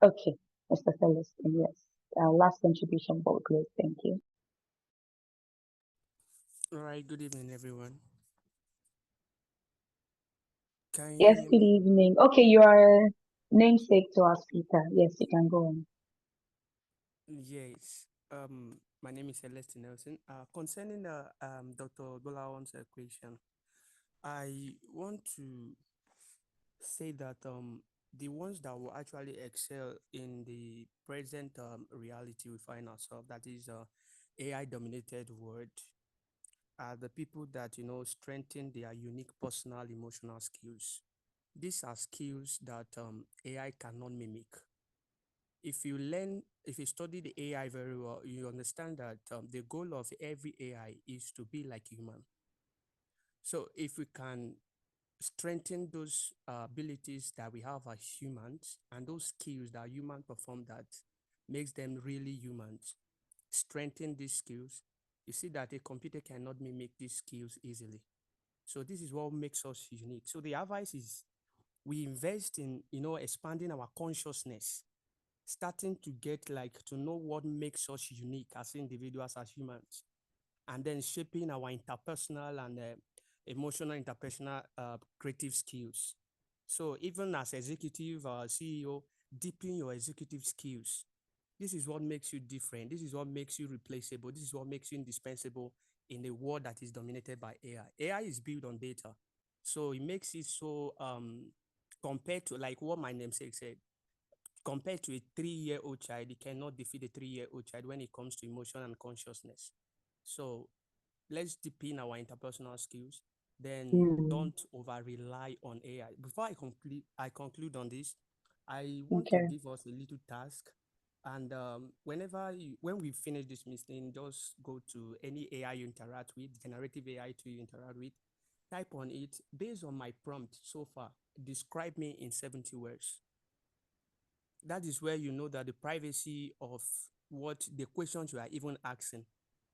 okay, Mr. Celestine, yes. Last contribution for close, thank you. All right, good evening, everyone. Can you Yes, hear good me? evening. Okay, you are namesake to our speaker. Yes, you can go on. Yes. My name is Celestine Nelson. Concerning Dr. Bolawan's question, I want to say that the ones that will actually excel in the present reality we find ourselves, that is AI-dominated world, are the people that strengthen their unique personal emotional skills. These are skills that AI cannot mimic. If you study the AI very well, you understand that the goal of every AI is to be like human. So if we can strengthen those abilities that we have as humans and those skills that humans perform that makes them really humans, strengthen these skills, you see that a computer cannot mimic these skills easily. So this is what makes us unique. So the advice is we invest in, expanding our consciousness, starting to get to know what makes us unique as individuals, as humans, and then shaping our interpersonal and emotional interpersonal creative skills. So even as executive CEO, deepen your executive skills. This is what makes you different. This is what makes you replaceable. This is what makes you indispensable in a world that is dominated by AI. AI is built on data. So it makes it so compared to like what my namesake said, compared to a 3-year-old child, it cannot defeat a 3-year-old child when it comes to emotion and consciousness. So let's deepen our interpersonal skills. Then don't over rely on AI. Before I conclude on this, I want to Okay. give us a little task. And when we finish this meeting, just go to any AI you interact with, generative AI tool you interact with, type on it, based on my prompt so far, describe me in 70 words. That is where you know that the privacy of what the questions you are even asking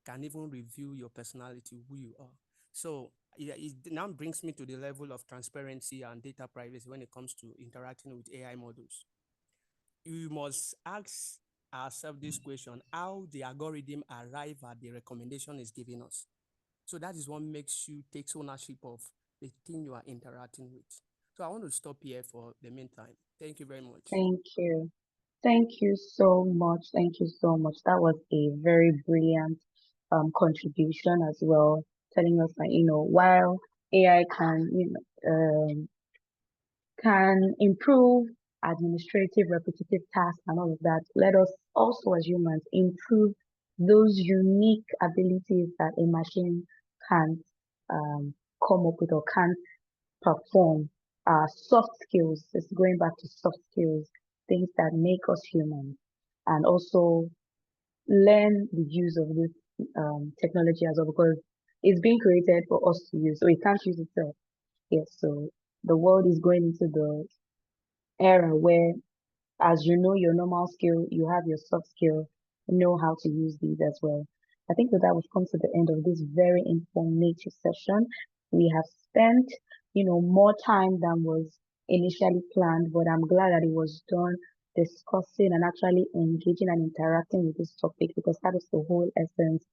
can even reveal your personality, who you are. So it now brings me to the level of transparency and data privacy when it comes to interacting with AI models. You must ask ourselves this question: how the algorithm arrive at the recommendation is giving us. So that is what makes you take ownership of the thing you are interacting with. So I want to stop here for the meantime. Thank you very much. Thank you. Thank you so much. Thank you so much. That was a very brilliant contribution as well, telling us that, while AI can improve administrative, repetitive tasks and all of that, let us also as humans improve those unique abilities that a machine can't come up with or can't perform. Soft skills, it's going back to soft skills, things that make us human, and also learn the use of this technology as well, because it's being created for us to use, so it can't use itself. Yes, so the world is going into the era where, as you know your normal skill, you have your soft skill, know how to use these as well. I think with that, we've come to the end of this very informative session. We have spent, more time than was initially planned, but I'm glad that it was done discussing and actually engaging and interacting with this topic, because that is the whole essence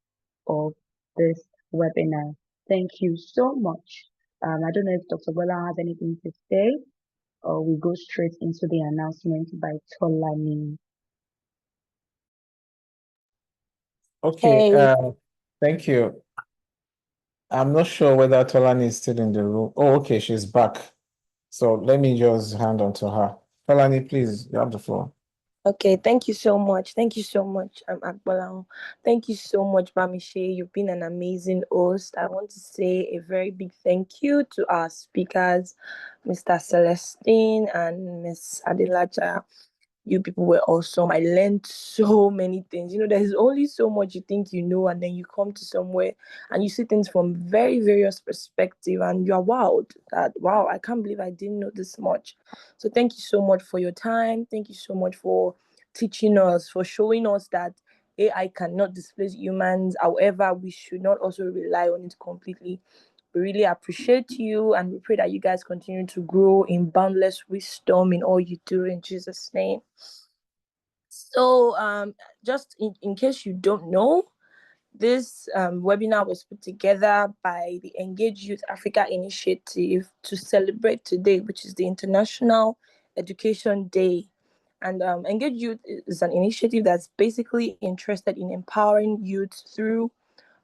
of this webinar. Thank you so much. I don't know if Dr. Bola has anything to say, or we go straight into the announcement by Tolani. Okay, Hey. thank you. I'm not sure whether Tolani is still in the room. Oh, okay, she's back. So let me just hand on to her. Tolani, please, you have the floor. Okay, thank you so much. Thank you so much, Akbalang. Thank you so much, Bamishe. You've been an amazing host. I want to say a very big thank you to our speakers, Mr. Celestine and Miss Adelaja. You people were awesome. I learned so many things. There's only so much you think you know, and then you come to somewhere and you see things from very various perspective, and you're wowed that, wow, I can't believe I didn't know this much. So thank you so much for your time. Thank you so much for teaching us, for showing us that AI cannot displace humans. However, we should not also rely on it completely. We really appreciate you, and we pray that you guys continue to grow in boundless wisdom in all you do in Jesus' name. So just in case you don't know, this webinar was put together by the Engage Youth Africa Initiative to celebrate today, which is the International Education Day. And Engage Youth is an initiative that's basically interested in empowering youth through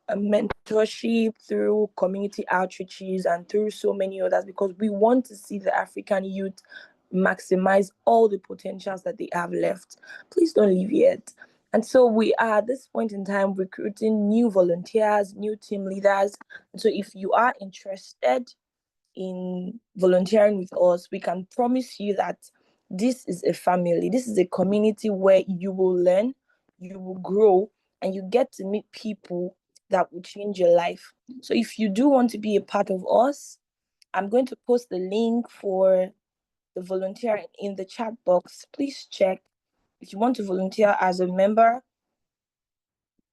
mentorship, through community outreaches, and through so many others, because we want to see the African youth maximize all the potentials that they have left. Please don't leave yet. And so we are at this point in time recruiting new volunteers, new team leaders. And so if you are interested in volunteering with us, we can promise you that this is a family, this is a community where you will learn, you will grow, and you get to meet people that will change your life. So if you do want to be a part of us, I'm going to post the link for the volunteer in the chat box. Please check. If you want to volunteer as a member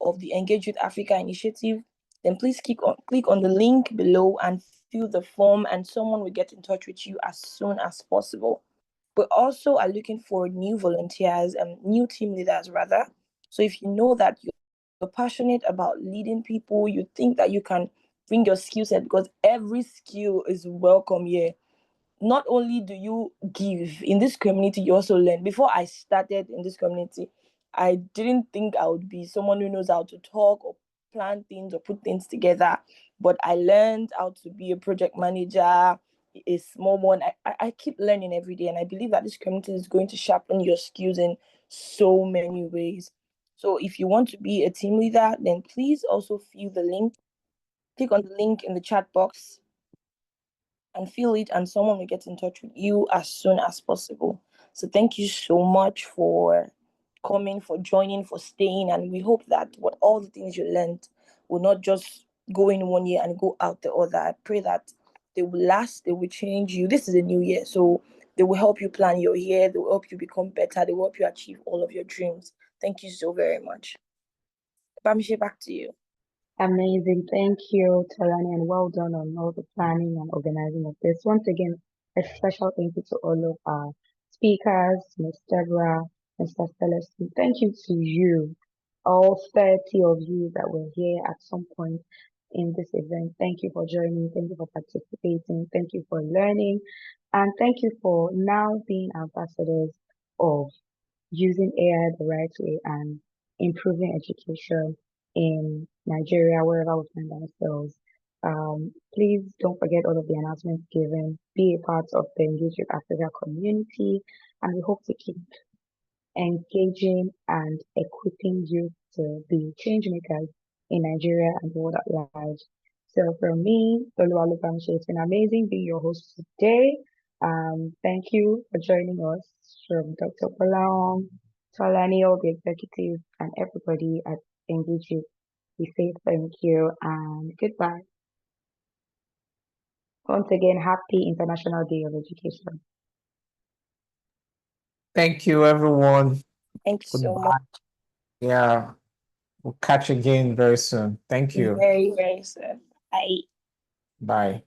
of the Engage with Africa initiative, then please click on the link below and fill the form, and someone will get in touch with you as soon as possible. We also are looking for new volunteers and new team leaders rather. So if you know that you're passionate about leading people, you think that you can bring your skill set, because every skill is welcome here. Not only do you give in this community, you also learn. Before I started in this community, I didn't think I would be someone who knows how to talk or plan things or put things together, but I learned how to be a project manager, a small one. I keep learning every day, and I believe that this community is going to sharpen your skills in so many ways. So if you want to be a team leader, then please also fill the link. Click on the link in the chat box and fill it, and someone will get in touch with you as soon as possible. So thank you so much for coming, for joining, for staying, and we hope that what all the things you learned will not just go in one year and go out the other. I pray that they will last, they will change you. This is a new year, so they will help you plan your year, they will help you become better, they will help you achieve all of your dreams. Thank you so very much. Bamishe, back to you. Amazing. Thank you, Tolani, and well done on all the planning and organizing of this. Once again, a special thank you to all of our speakers, Ms. Deborah, Mr. Celestine. Thank you to you, all 30 of you that were here at some point in this event. Thank you for joining. Thank you for participating. Thank you for learning. And thank you for now being ambassadors of using AI the right way and improving education in Nigeria, wherever we find ourselves. Please don't forget all of the announcements given. Be a part of the Engage with Africa community, and we hope to keep engaging and equipping you to be change makers in Nigeria and the world at large. So for me, it's been amazing being your host today. Thank you for joining us from Dr. Palong, Tolani, all the executives, and everybody at Engage You. We say thank you and goodbye. Once again, happy International Day of Education. Thank you, everyone. Thank you so Goodbye. much. Yeah, we'll catch again very soon. Thank you. Very, very soon. Bye. Bye.